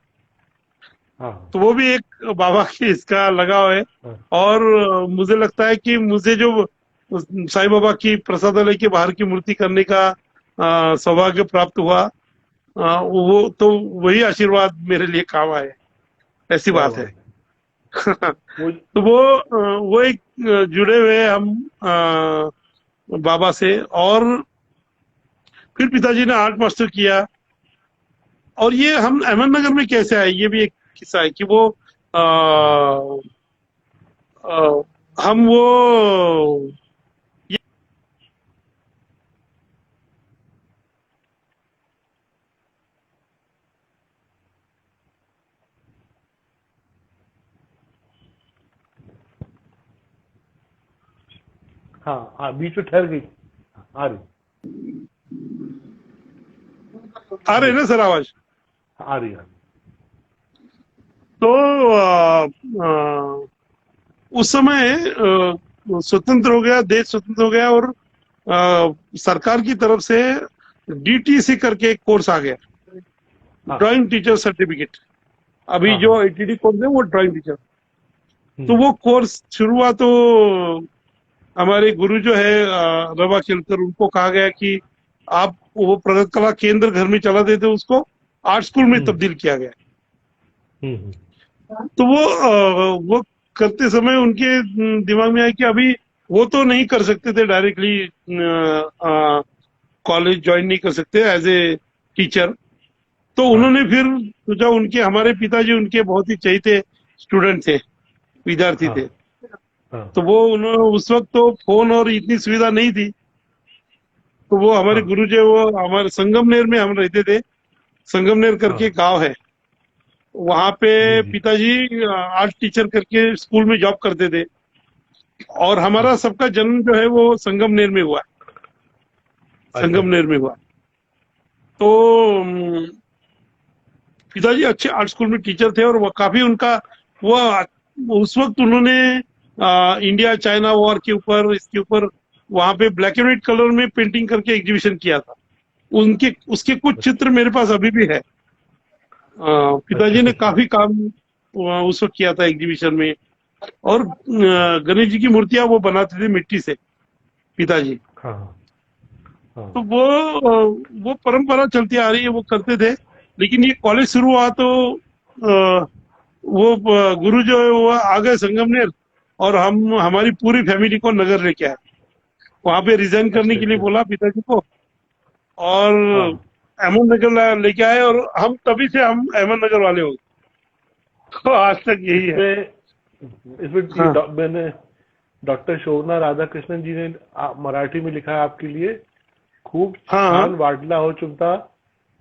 हाँ तो वो भी एक बाबा की इसका लगाव है। हाँ और मुझे लगता है कि मुझे जो साईं बाबा की प्रसादालय के बाहर की मूर्ति करने का सौभाग्य प्राप्त हुआ, वो तो वही आशीर्वाद मेरे लिए काम आए, ऐसी क्या बात है। बात है। वो तो वो एक जुड़े हुए हम बाबा से। और फिर पिताजी ने आर्ट मास्टर किया। और ये हम अहमदनगर में कैसे आए, ये भी एक किस्सा है कि वो आ, आ, हम वो हाँ हाँ, बीच में ठहर गई। आ रही आ रहे हैं बोल। ना सर आवाज? आ रही आ रही। तो उस समय स्वतंत्र हो गया, देश स्वतंत्र हो गया। और सरकार की तरफ से डीटीसी करके एक कोर्स आ गया, हाँ ड्राइंग टीचर सर्टिफिकेट। अभी हाँ जो हाँ। आईटीडी कोर्स है वो ड्राइंग टीचर। तो हम्म। वो कोर्स शुरू हुआ। तो हमारे गुरु जो है रवा केलकर, उनको कहा गया कि आप वो प्रगत कला केंद्र घर में चला देते, उसको आर्ट स्कूल में हम्म। तब्दील किया गया। हम्म। तो वो करते समय उनके दिमाग में आया कि अभी वो तो नहीं कर सकते थे डायरेक्टली, कॉलेज ज्वाइन नहीं कर सकते एज ए टीचर। तो हाँ उन्होंने फिर सोचा, उनके हमारे पिताजी उनके बहुत ही चहेते स्टूडेंट थे, विद्यार्थी हाँ थे। हाँ तो वो उन्होंने उस वक्त तो फोन और इतनी सुविधा नहीं थी। तो वो हमारे हाँ। गुरु जो, वो हमारे संगमनेर में हम रहते थे। संगमनेर करके हाँ गांव है, वहां पे जी जी। पिताजी आर्ट टीचर करके स्कूल में जॉब करते थे। और हमारा हाँ सबका जन्म जो है वो संगमनेर में हुआ, अच्छा अच्छा। संगमनेर में हुआ। तो पिताजी अच्छे आर्ट स्कूल में टीचर थे। और वो काफी उनका वो उस वक्त उन्होंने इंडिया चाइना वॉर के ऊपर, इसके ऊपर वहां पे ब्लैक एंड व्हाइट कलर में पेंटिंग करके एग्जीबिशन किया था। उनके उसके कुछ चित्र मेरे पास अभी भी है। अच्छा पिताजी ने अच्छा। काफी काम उस वक्त किया था एग्जीबिशन में। और गणेश जी की मूर्तियां वो बनाते थे मिट्टी से, पिताजी। हाँ हाँ तो वो परंपरा चलती आ रही है, वो करते थे। लेकिन ये कॉलेज शुरू हुआ तो गुरु जो है वो आ गए संगमनेर। और हम हमारी पूरी फैमिली को नगर लेके आए, वहां पे रिजाइन करने अच्छा के लिए अच्छा। बोला पिताजी को। और हाँ अहमदनगर लेके आए। और हम तभी से हम अहमदनगर वाले हो गए। तो आज तक यही है। इसमें इसमें हाँ मैंने डॉक्टर शोभना राधाकृष्णन जी ने मराठी में लिखा है आपके लिए, खूप हाँ हाँ छान वाढला हो तुमचा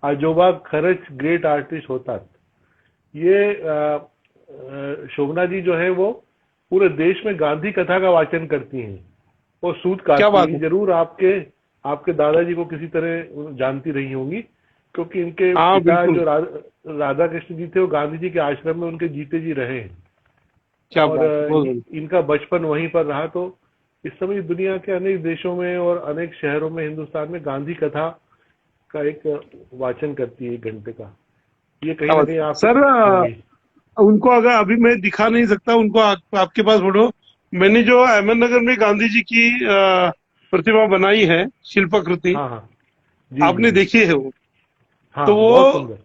आजोबा, खरंच ग्रेट आर्टिस्ट होतात. ये शोभना जी जो है वो पूरे देश में गांधी कथा का वाचन करती हैं, वो सूत क्या काटती बात हैं. है। जरूर आपके आपके दादाजी को किसी तरह जानती रही होंगी, क्योंकि इनके हाँ पिता बिल्कुल। जो राधा कृष्ण जी थे वो गांधी जी के आश्रम में उनके जीते जी रहे हैं. क्या और बात है, बहुत बढ़िया। इनका बचपन वहीं पर रहा. तो इस समय दुनिया के अनेक देशों में और अनेक शहरों में हिंदुस्तान में गांधी कथा का एक वाचन करती है 1 घंटे का. ये कहीं क्या ना बात कहीं है। आप सर होंगी. उनको अगर अभी मैं दिखा नहीं सकता उनको, आपके पास फोटो, मैंने जो अहमदनगर में गांधी जी की प्रतिमा बनाई है, शिल्पाकृति, हाँ हाँ, जी जी आपने जी, देखी है वो। तो हाँ वो बहुत सुंदर.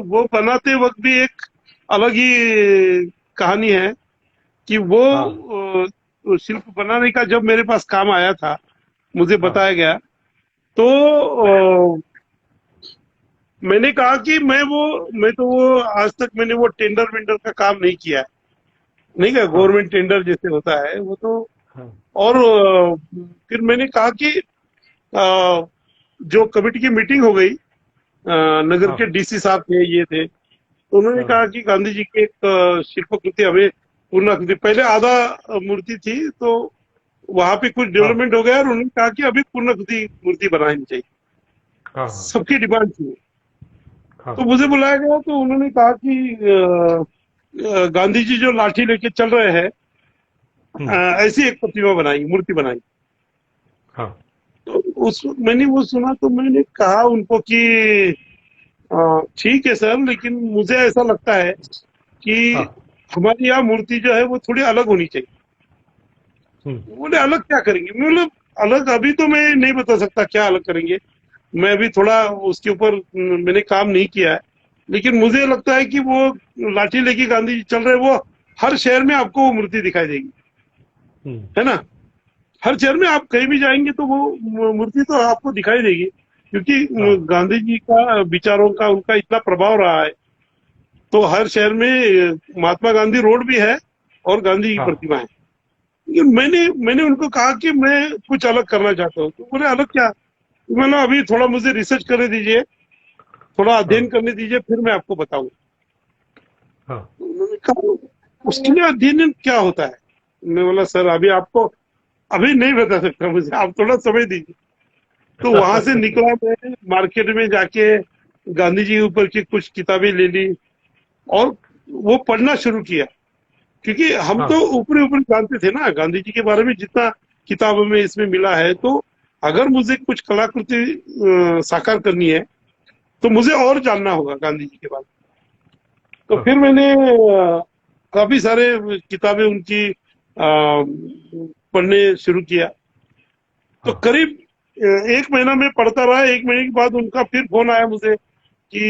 वो बनाते वक्त भी एक अलग ही कहानी है कि वो हाँ शिल्प बनाने का जब मेरे पास काम आया था, मुझे हाँ बताया गया, तो मैंने कहा कि मैं तो वो आज तक मैंने वो टेंडर वेंडर का काम नहीं किया है, नहीं क्या हाँ गवर्नमेंट टेंडर जैसे होता है वो तो। हाँ और फिर मैंने कहा कि जो कमेटी की मीटिंग हो गई, नगर हाँ के डीसी साहब थे, ये थे, तो उन्होंने हाँ कहा कि गांधी जी की एक शिल्पकृति हमें पूर्णाकृति, पहले आधा मूर्ति थी, तो वहां पे कुछ हाँ डेवलपमेंट हो गया और उन्होंने कहा कि अभी पूर्णाकृति मूर्ति बनानी चाहिए, हाँ सबकी डिमांड थी। हाँ तो मुझे बुलाया गया तो उन्होंने कहा कि गांधी जी जो लाठी लेके चल रहे हैं, हम्म, ऐसी एक प्रतिमा बनाई, मूर्ति बनाई। हाँ तो उस मैंने वो सुना तो मैंने कहा उनको कि ठीक है सर, लेकिन मुझे ऐसा लगता है कि हाँ हमारी यहाँ मूर्ति जो है वो थोड़ी अलग होनी चाहिए। हम्म, बोले अलग क्या करेंगे, मतलब अलग अभी तो मैं नहीं बता सकता क्या अलग करेंगे, मैं अभी थोड़ा उसके ऊपर मैंने काम नहीं किया है, लेकिन मुझे लगता है कि वो लाठी लेके गांधी जी चल रहे, वो हर शहर में आपको वो मूर्ति दिखाई देगी, हम्म, है ना। हर शहर में आप कहीं भी जाएंगे तो वो मूर्ति तो आपको दिखाई देगी, क्योंकि हाँ गांधी जी का विचारों का उनका इतना प्रभाव रहा है। तो हर शहर में महात्मा गांधी रोड भी है और गांधी की हाँ प्रतिमा है। लेकिन मैंने उनको कहा कि मैं कुछ अलग करना चाहता हूँ, तो बोले अलग क्या। तो मैंने अभी थोड़ा मुझे रिसर्च करने दीजिए, थोड़ा हाँ अध्ययन करने दीजिए, फिर मैं आपको बताऊं। हाँ तो उन्होंने कहा उसके लिए अध्ययन क्या होता है। मैं बोला सर अभी आपको अभी नहीं बता सकता, मुझे आप थोड़ा समय दीजिए। तो वहां से निकला, मैं मार्केट में जाके गांधी जी के ऊपर की कुछ किताबें ले ली और वो पढ़ना शुरू किया, क्योंकि हम हाँ तो ऊपरी ऊपरी जानते थे ना गांधी जी के बारे में, जितना किताबों में इसमें मिला है। तो अगर मुझे कुछ कलाकृति साकार करनी है तो मुझे और जानना होगा गांधी जी के बारे में। तो हाँ फिर मैंने काफी सारे किताबें उनकी पढ़ने शुरू किया। तो हाँ करीब 1 महीना में पढ़ता रहा। 1 महीने के बाद उनका फिर फोन आया मुझे कि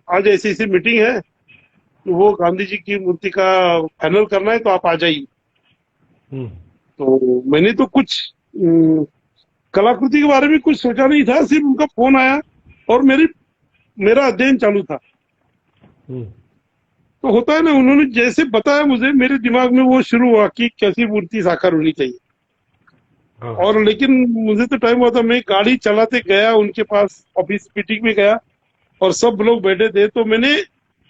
आज ऐसी ऐसी मीटिंग है, तो वो गांधी जी की मूर्ति का फाइनल करना है, तो आप आ जाइए। हम्म, तो मैंने तो कुछ कलाकृति के बारे में कुछ सोचा नहीं था, सिर्फ उनका फोन आया और मेरा अध्ययन चालू था। हम्म, तो होता है ना, उन्होंने जैसे बताया मुझे, मेरे दिमाग में वो शुरू हुआ कि कैसी मूर्ति साकार होनी चाहिए। हाँ और लेकिन मुझे तो टाइम हुआ था, मैं गाड़ी चलाते गया उनके पास, ऑफिस मीटिंग में गया और सब लोग बैठे थे। तो मैंने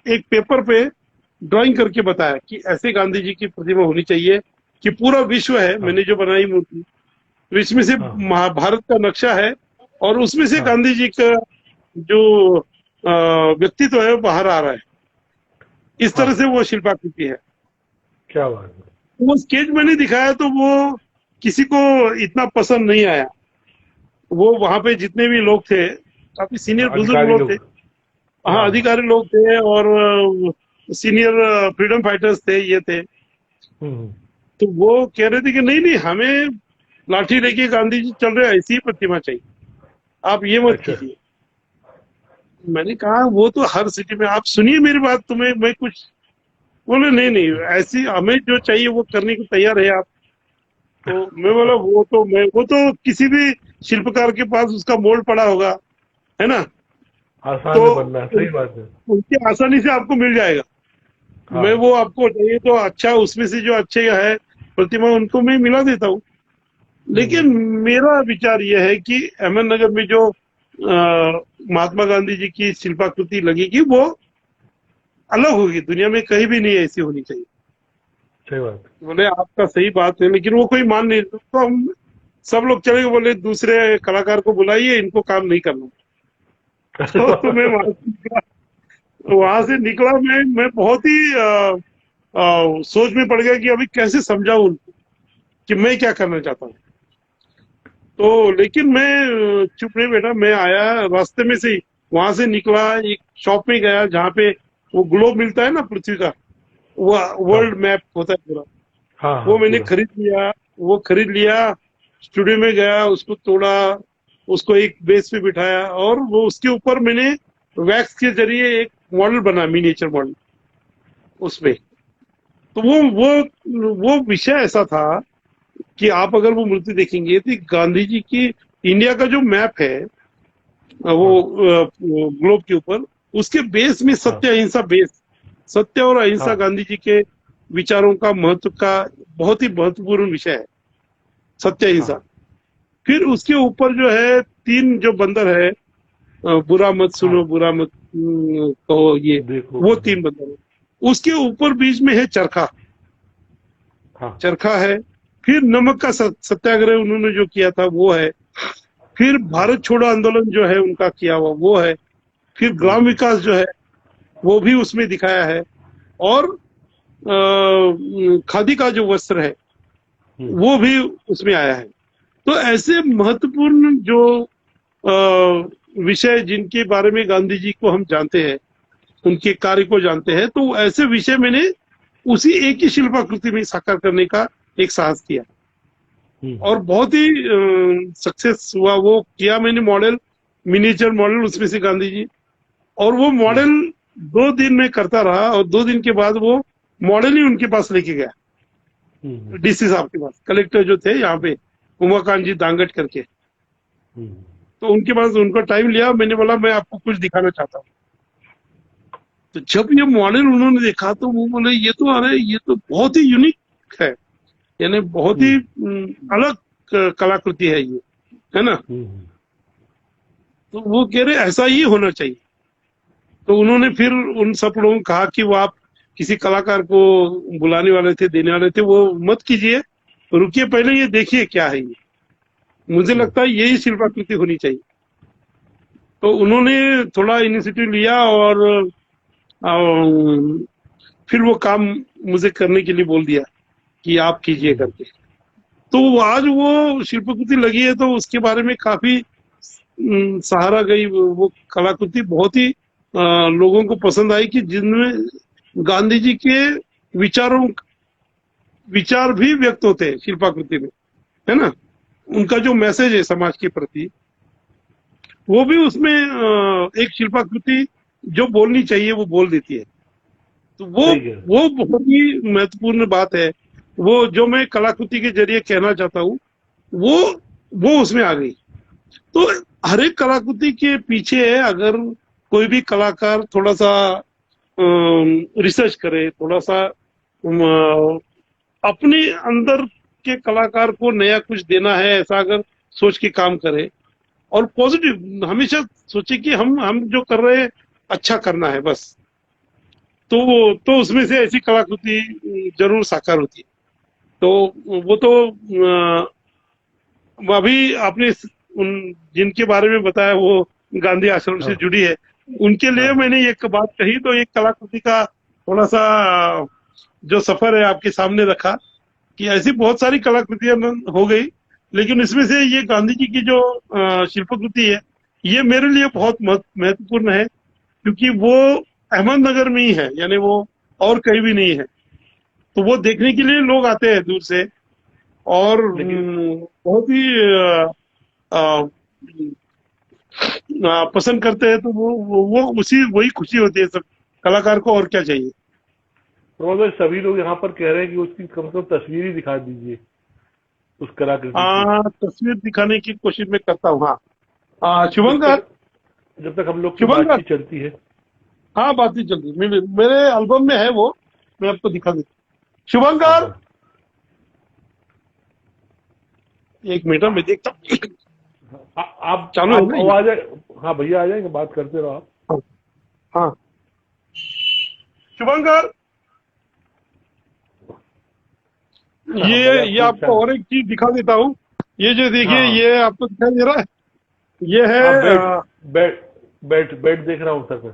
एक पेपर पे ड्राइंग करके बताया कि ऐसे गांधी जी की प्रतिमा होनी चाहिए कि पूरा विश्व है, हाँ मैंने जो बनाई मूर्ति, तो इसमें से हाँ महाभारत का नक्शा है और उसमें से हाँ, गांधी जी का जो व्यक्तित्व है वो बाहर आ रहा है। इस हाँ, तरह से वो शिल्पाकृति है। क्या बात है. वो स्केच मैंने दिखाया तो वो किसी को इतना पसंद नहीं आया। वो वहां पे जितने भी लोग थे, काफी सीनियर बुजुर्ग अधिकारी लोग थे, लोग. हाँ हाँ अधिकारी लोग थे और सीनियर फ्रीडम फाइटर्स थे, ये थे। हम्म, तो वो कह रहे थे कि नहीं नहीं, हमें लाठी लेके गांधी जी चल रहे हैं ऐसी ही प्रतिमा चाहिए, आप ये मत अच्छा. कीजिए। मैंने कहा वो तो हर सिटी में, आप सुनिए मेरी बात, तुम्हें मैं कुछ बोले नहीं नहीं, ऐसी हमें जो चाहिए वो करने को तैयार है आप। तो मैं बोला वो तो किसी भी शिल्पकार के पास उसका मोल्ड पड़ा होगा, है ना। आसान तो है बनना, सही उन- बात है. उनकी आसानी से आपको मिल जाएगा। हाँ मैं वो आपको चाहिए तो अच्छा, उसमें से जो अच्छे है प्रतिमा उनको मैं मिला देता हूँ। लेकिन मेरा विचार यह है कि अहमदनगर में जो महात्मा गांधी जी की शिल्पाकृति लगेगी वो अलग होगी, दुनिया में कहीं भी नहीं ऐसी होनी चाहिए। सही बात। बोले आपका सही बात है, लेकिन वो कोई मान नहीं, तो हम सब लोग चले गए, बोले दूसरे कलाकार को बुलाइए, इनको काम नहीं करना। तो मैं वहां से निकला, मैं बहुत ही सोच में पड़ गया कि अभी कैसे समझाऊं उनको कि मैं क्या करना चाहता हूँ। तो लेकिन मैं चुप नहीं बैठा, मैं आया रास्ते में से ही, वहां से निकला, एक शॉप में गया जहाँ पे वो ग्लोब मिलता है ना पृथ्वी का, वो हाँ वर्ल्ड मैप होता है पूरा, हाँ हाँ वो मैंने पूरा। खरीद लिया। वो खरीद लिया, स्टूडियो में गया, उसको तोड़ा, उसको एक बेस पे बिठाया, और वो उसके ऊपर मैंने वैक्स के जरिए एक मॉडल बना, मिनिएचर मॉडल उसमें। तो वो विषय ऐसा था कि आप अगर वो मूर्ति देखेंगे तो गांधी जी की इंडिया का जो मैप है हाँ वो ग्लोब के ऊपर, उसके बेस में हाँ सत्य अहिंसा बेस, सत्य और अहिंसा हाँ गांधी जी के विचारों का महत्व का बहुत ही महत्वपूर्ण विषय है, सत्य हाँ। अहिंसा। फिर उसके ऊपर जो है तीन जो बंदर है, बुरा मत हाँ सुनो, बुरा मत कहो, ये देखो। वो हाँ तीन बंदर है। उसके ऊपर बीच में है चरखा, हाँ चरखा है। फिर नमक का सत्याग्रह उन्होंने जो किया था वो है। फिर हाँ। भारत छोड़ो आंदोलन जो है उनका किया हुआ वो है। फिर ग्राम हम्म, विकास जो है वो भी उसमें दिखाया है। और खादी का जो वस्त्र है हम्म, वो भी उसमें आया है। तो ऐसे महत्वपूर्ण जो विषय जिनके बारे में गांधी जी को हम जानते हैं, उनके कार्य को जानते हैं, तो ऐसे विषय मैंने उसी एक ही शिल्पाकृति में साकार करने का एक साहस किया, हम्म, और बहुत ही सक्सेस हुआ। वो किया मैंने मॉडल, मिनिएचर मॉडल उसमें से गांधी जी, और वो हम्म, मॉडल 2 दिन में करता रहा, और 2 दिन के बाद वो मॉडल ही उनके पास लेके गया, हम्म, डीसी साहब के पास, कलेक्टर जो थे यहाँ पे, उमाकांत जी दांगट करके। हम्म, तो उनके पास उनका टाइम लिया, मैंने बोला मैं आपको कुछ दिखाना चाहता हूँ। तो जब ये मॉडल उन्होंने देखा तो वो बोले ये तो, अरे ये तो बहुत ही यूनिक है, यानी बहुत ही हम्म, अलग कलाकृति है ये, है ना। हम्म, तो वो कह रहे ऐसा ही होना चाहिए। तो उन्होंने फिर उन सब लोगों को कहा कि वो आप किसी कलाकार को बुलाने वाले थे, देने वाले थे, वो मत कीजिए, रुकिए, पहले ये देखिए क्या है ये, मुझे हम्म, लगता है यही शिल्पाकृति होनी चाहिए। तो उन्होंने थोड़ा इनिशिएटिव लिया, और फिर वो काम मुझे करने के लिए बोल दिया कि आप कीजिए हम्म, करके। तो आज वो शिल्पकृति लगी है, तो उसके बारे में काफी सहारा गई। वो कलाकृति बहुत ही लोगों को पसंद आई, कि जिनमें गांधी जी के विचारों विचार भी व्यक्त होते हैं शिल्पाकृति में, है ना। उनका जो मैसेज है समाज के प्रति, वो भी उसमें एक शिल्पाकृति जो बोलनी चाहिए वो बोल देती है। तो सही कह रहे वो बहुत ही महत्वपूर्ण बात है। वो जो मैं कलाकृति के जरिए कहना चाहता हूँ, वो वो उसमें आ गई। तो हर एक कलाकृति के पीछे अगर कोई भी कलाकार थोड़ा सा रिसर्च करे, थोड़ा सा अपने अंदर के कलाकार को नया कुछ देना है, ऐसा अगर सोच के काम करे, और पॉजिटिव हमेशा सोचे कि हम जो कर रहे हैं अच्छा करना है बस, तो उसमें से ऐसी कलाकृति जरूर साकार होती है। तो वो तो अभी आपने उन जिनके बारे में बताया वो गांधी आश्रम हैं। से हाँ जुड़ी है, उनके लिए हाँ मैंने एक बात कही, तो एक कलाकृति का थोड़ा सा जो सफर है आपके सामने रखा, कि ऐसी बहुत सारी कलाकृतियां हो गई, लेकिन इसमें से ये गांधी जी की जो शिल्पकृति है, ये मेरे लिए बहुत महत्वपूर्ण है, क्योंकि वो अहमदनगर में ही है, यानी वो और कहीं भी नहीं है। तो वो देखने के लिए लोग आते हैं दूर से, और लेकिन बहुत ही पसंद करते हैं। तो वो उसी वही खुशी होती है सब कलाकार को, और क्या चाहिए। तो मतलब सभी लोग यहाँ पर कह रहे हैं कि उसकी कम से कम तस्वीर ही दिखा दीजिए उस कलाकृति की। तस्वीर दिखाने की कोशिश मैं करता हूँ। हाँ, जब शुभंकर, तक जब तक हम लोग की शुभंकर, बातचीत चलती है। हाँ बात ही चल रही, मेरे एल्बम में है वो, मैं आपको दिखा देता हूँ। शुभंकर, एक मिनट मैं देखता हूँ। आप चालू है ना ये? आ जाए। हाँ भैया, आ जाएंगे, बात करते रहो आप। हाँ हाँ। शुभंकर, हाँ, मैं ये आपको आपको और एक चीज दिखा देता हूँ। ये जो हाँ देखिए, हाँ ये आपको दिखाई दे रहा है, ये हाँ, है बैट देख रहा हूँ सर मैं।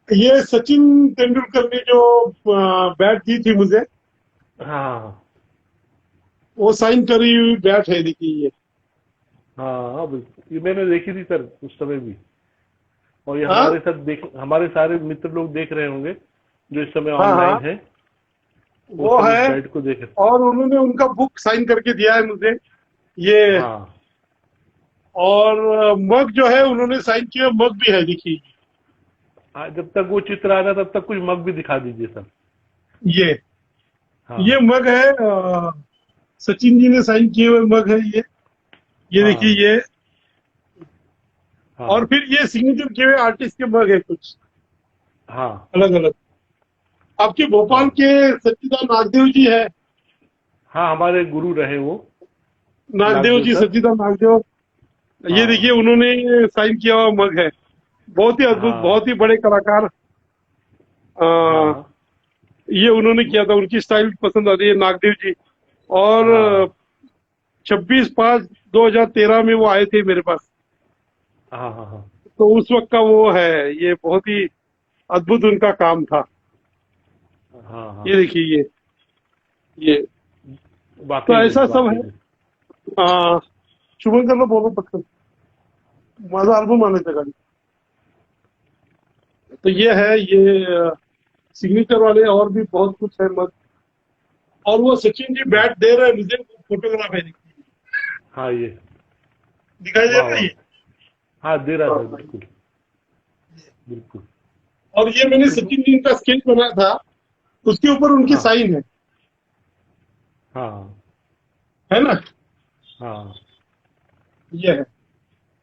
ये सचिन तेंदुलकर ने जो बैट दी थी मुझे, हाँ हाँ वो साइन करी हुई बैट है, देखिए ये। हाँ हाँ, बिल्कुल, ये मैंने देखी थी सर उस समय भी। और ये हाँ हमारे साथ हमारे सारे मित्र लोग देख रहे होंगे जो इस समय हाँ ऑनलाइन हाँ, है। वो वो सब इस है। बैट को देख रहे। और उन्होंने उनका बुक साइन करके दिया है मुझे, ये। हाँ और मग जो है उन्होंने साइन किया, मग भी है, देखिए हाँ, जब तक वो चित्र आता तब तक कुछ मग भी दिखा दीजिए सर। ये। ये हाँ मग है, सचिन जी ने साइन किए हुए मग है ये देखिए हाँ ये। और हाँ फिर ये सिग्नेचर किए हुए आर्टिस्ट के मग है कुछ हाँ अलग अलग। आपके भोपाल हाँ के सच्चिदानंद नागदेव जी है, हाँ, हमारे गुरु रहे वो, नागदेव नागदेव जी, सर। सच्चिदानंद नागदेव। ये देखिए हाँ उन्होंने साइन किया हुआ मग है, बहुत ही अद्भुत, हाँ बहुत ही बड़े कलाकार। अ, हाँ ये उन्होंने किया था, उनकी स्टाइल पसंद आती है नागदेव जी। और हाँ 26/5/2013 में वो आए थे मेरे पास, हाँ हाँ हाँ तो उस वक्त का वो है। ये बहुत ही अद्भुत उनका काम था। हाँ ये हाँ, देखिए ये। तो वाकई में ऐसा सब वाकई है। में। शुभंकर ला बोलो पटकन, माझा अल्बम आणायचा गाडी। तो ये है, ये सिग्नेचर वाले और भी बहुत कुछ है मत। और वो सचिन जी बैट दे रहे हैं मुझे, फोटोग्राफ है, देखिए हाँ ये, दिखाई दे वाह रहा है वाह, ये? हाँ दे रहा सर, हाँ। बिल्कुल बिल्कुल। और ये मैंने इस सचिन जी का स्केच बनाया था, उसके ऊपर उनकी हाँ साइन हाँ है ना? हाँ ये है।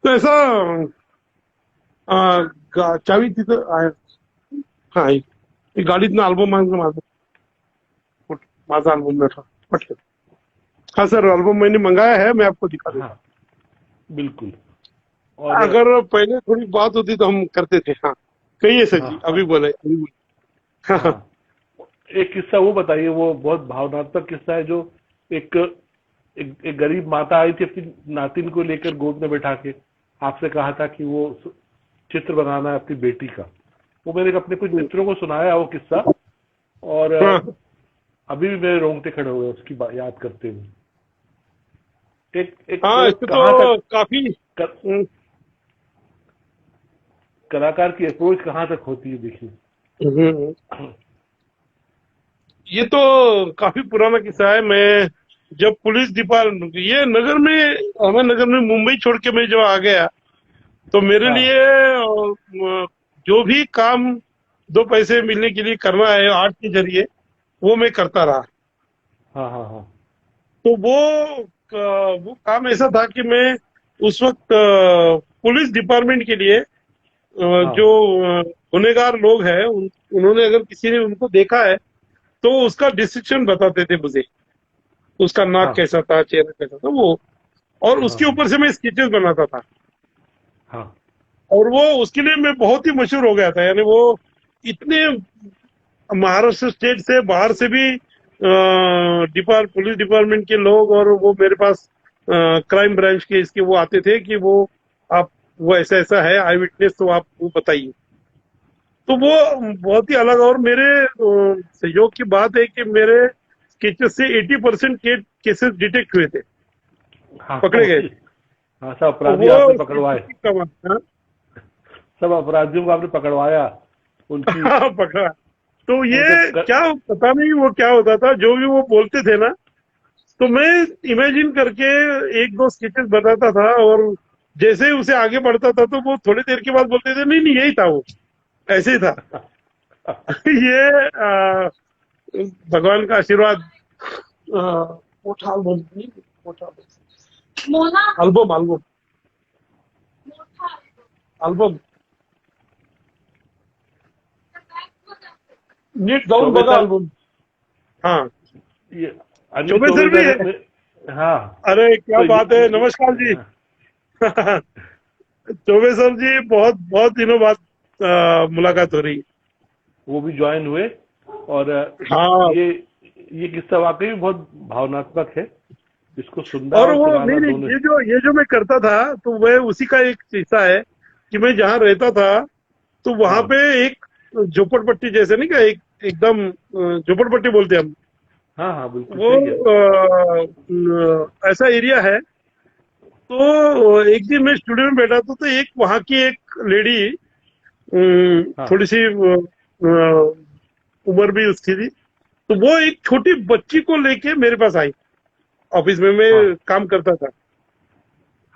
तो ऐसा चावी तिथं आहे. हा एक गाडीतनं अल्बम मागणं माझा अल्बम बैठा पटकन। हाँ सर, अल्बम मैंने मंगाया है, मैं आपको दिखा देता हाँ, बिल्कुल। हूँ। और अगर पहले थोड़ी बात होती तो हम करते थे। हाँ, कहिए सर जी, हाँ अभी बोले, अभी बोले। हाँ हाँ हाँ, एक किस्सा वो बताइए, वो बहुत भावनात्मक किस्सा है, जो एक एक गरीब माता आई थी अपनी नातिन को लेकर गोद में बैठा के, आपसे कहा था कि वो चित्र बनाना है अपनी बेटी का। वो मैंने अपने कुछ मित्रों को सुनाया वो किस्सा, और हाँ अभी भी मेरे रोंगटे खड़े हुए हैं उसकी याद करते हुए। एक एक हाँ, मतलब इससे कहाँ तो तक काफी। कर, कलाकार की अप्रोच कहाँ तक होती है, देखिए। हम्म, ये तो काफी पुराना किस्सा है। मैं जब पुलिस डिपार्टमेंट, ये नगर में, हमें नगर में मुंबई छोड़ के मैं जब आ गया, तो मेरे हाँ लिए जो भी काम दो पैसे मिलने के लिए करना है आर्ट के जरिए, वो मैं करता रहा। हाँ हाँ हाँ तो वो काम ऐसा था कि मैं उस वक्त पुलिस डिपार्टमेंट के लिए जो हाँ गुनहगार लोग हैं, उन्होंने अगर किसी ने उनको देखा है तो उसका डिस्क्रिप्शन बताते थे मुझे, उसका नाक हाँ कैसा था, चेहरा कैसा था वो। और हाँ उसके हाँ ऊपर से मैं स्केचेस बनाता था। हाँ और वो उसके लिए मैं बहुत ही मशहूर हो गया था, यानी वो इतने महाराष्ट्र स्टेट से बाहर से भी पुलिस डिपार्टमेंट के लोग, और वो मेरे पास क्राइम ब्रांच के इसके वो आते थे कि वो आप, वो ऐसा ऐसा है आई विटनेस, तो आप वो बताइए। तो वो बहुत ही अलग। और मेरे सहयोग की बात है कि मेरे स्केचेस से 80% केसेस डिटेक्ट हुए थे, हाँ, पकड़े गए वही। थे। हाँ, सब तो अपराधी वो आपने पकड़वाए। स्केचेस की कमाल है। सब अपराधियों को आपने पकड़वाया, उनकी हाँ, पकड़ा। तो उनके ये क्या, पता नहीं वो क्या होता था, जो भी वो बोलते थे ना, तो मैं इमेजिन करके एक दो स्केचेस बताता था। और जैसे ही उसे आगे बढ़ता था, तो वो थोड़ी देर के बाद बोलते थे, नहीं नहीं यही था वो, ऐसे ही था। ये भगवान का आशीर्वाद। मोठा अल्बम नहीं, मोठा अल्बम, अल्बम अल्बम। नीट जाऊन चौबे बघा. सर हाँ, ये अनिल चौबे सर भी है. हाँ. अरे क्या तो बात है, नमस्कार जी. चौबे सर जी, बहुत बहुत दिनों बाद मुलाकात हो रही है. वो भी ज्वाइन हुए और हाँ, ये किस्सा वाकई में बहुत भावनात्मक है. इसको सुनना और और वो सुनाना नहीं नहीं, दोनों. ये जो मैं करता था, तो वह उसी का एक हिस्सा है कि मैं जहाँ रहता था, तो वहां हाँ पे एक झोपड़पट्टी जैसे नहीं, क्या एक एकदम झोपड़पट्टी बोलते हैं हम. हाँ हाँ, बिल्कुल वो सही है. ऐसा एरिया है. तो एक दिन मैं स्टूडियो में बैठा था, तो एक वहां की एक लेडी, हाँ थोड़ी सी उम्र भी उसकी थी, तो वो एक छोटी बच्ची को लेके मेरे पास आई. ऑफिस में मैं हाँ काम करता था.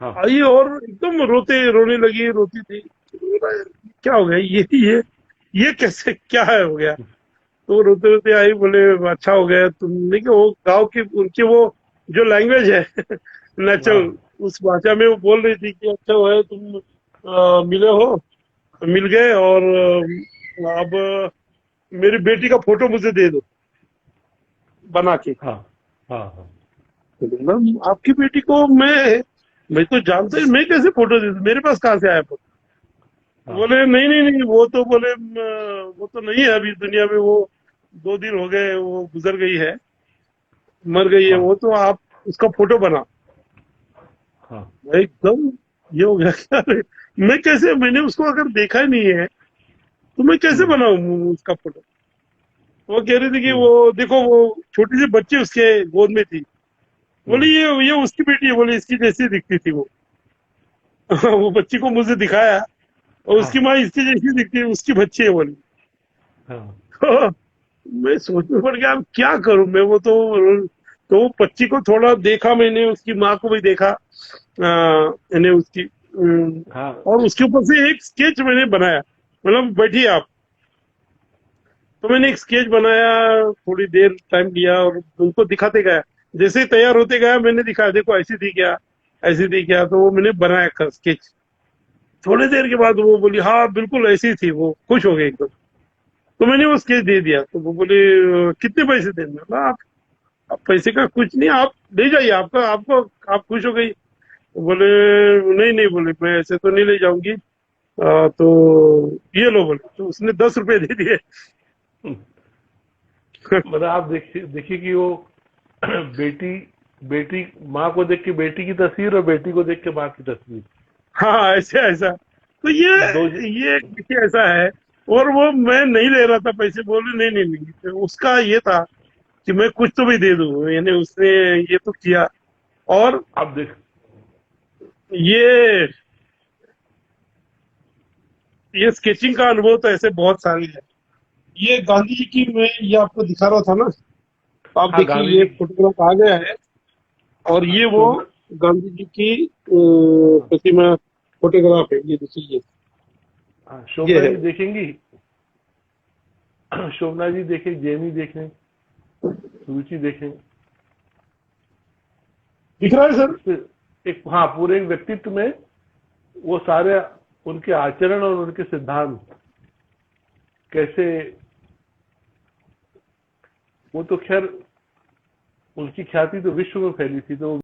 हाँ आई और एकदम रोने लगी, रोती थी. बोला, "यार, क्या हो गया, ये कैसे, क्या है हो गया?" तो रोते रोते आई, बोले अच्छा हो गया तुमने, कि वो गांव की उनकी वो जो लैंग्वेज है नेचुरल, हाँ उस भाषा में वो बोल रही थी कि अच्छा हुआ है तुम मिले हो, मिल गए, और अब मेरी बेटी का फोटो मुझे दे दो बना के. हाँ हाँ हाँ तो बोला, आपकी बेटी को मैं तो जानता ही, मैं कैसे फोटो दे दूं, मेरे पास कहाँ से आया फोटो? हाँ बोले नहीं नहीं नहीं, वो तो बोले वो तो नहीं है अभी दुनिया में, वो 2 दिन हो गए, वो गुजर गई है, मर गई है हाँ वो, तो आप उसका फोटो बना. हाँ मैं एकदम ये हो गया क्या रे? मैं कैसे, मैंने उसको अगर देखा ही नहीं है, तो मैं कैसे हम्म बनाऊं उसका फोटो? वो कह रही थी कि हम्म वो देखो, वो छोटी सी बच्ची उसके गोद में थी. बोली हम्म ये उसकी बेटी है, बोले इसकी जैसी दिखती थी वो. वो बच्ची को मुझे दिखाया, और हाँ उसकी माँ इसकी जैसी दिखती है, उसकी बच्ची है बोली. हाँ तो मैं सोचने पड़ गया, अब क्या करूं मैं. तो वो बच्ची को थोड़ा देखा मैंने, उसकी माँ को भी देखा, मैंने उसकी, हाँ और उसके ऊपर से एक स्केच मैंने बनाया. मतलब बैठिए आप. तो मैंने एक स्केच बनाया, थोड़ी देर टाइम लिया, और उनको दिखाते गया. जैसे ही तैयार होते गया, मैंने दिखाया, देखो ऐसी थी क्या, ऐसी थी क्या. तो वो मैंने बनाया स्केच. थोड़ी देर के बाद वो बोली हाँ बिल्कुल ऐसी थी, वो खुश हो गई एकदम. तो मैंने वो स्केच दे दिया. तो वो बोले कितने पैसे देंगे? बोला, आप पैसे का कुछ नहीं, आप ले जाइए, आपका आपको आप खुश हो गई. तो बोले नहीं नहीं, बोले मैं ऐसे तो नहीं ले जाऊंगी. तो ये लो, बोले. तो उसने 10 रुपए दे दिए. मतलब आप देखिए देखिए कि वो बेटी बेटी माँ को देख के बेटी की तस्वीर और बेटी को देख के माँ की तस्वीर, हाँ, ऐसे ऐसा. तो दो. ये देखिए ऐसा है. और वो मैं नहीं ले रहा था पैसे, बोले नहीं नहीं नहीं. तो उसका ये था कि मैं कुछ तो भी दे दूं, यानी उसने ये तो किया. और आप देख. ये ये स्केचिंग का अनुभव तो ऐसे बहुत सारे हैं. ये गांधी जी की, मैं ये आपको दिखा रहा था ना, तो आप हाँ, देखिए गांधी ये जी. फोटोग्राफ आ गया है. और ये वो शोभना. गांधी जी की प्रतिमा फोटोग्राफ है, ये देखिए हाँ, ये शोभना है. जी देखेंगी. शोभना जी देखें, जेमी देखें, रुचि देखें. दिख रहा है सर? इसमें एक, हाँ, पूरे व्यक्तित्व में वो सारे उनके आचरण और उनके सिद्धांत कैसे. वो तो खैर उनकी ख्याति तो विश्व में फैली थी, तो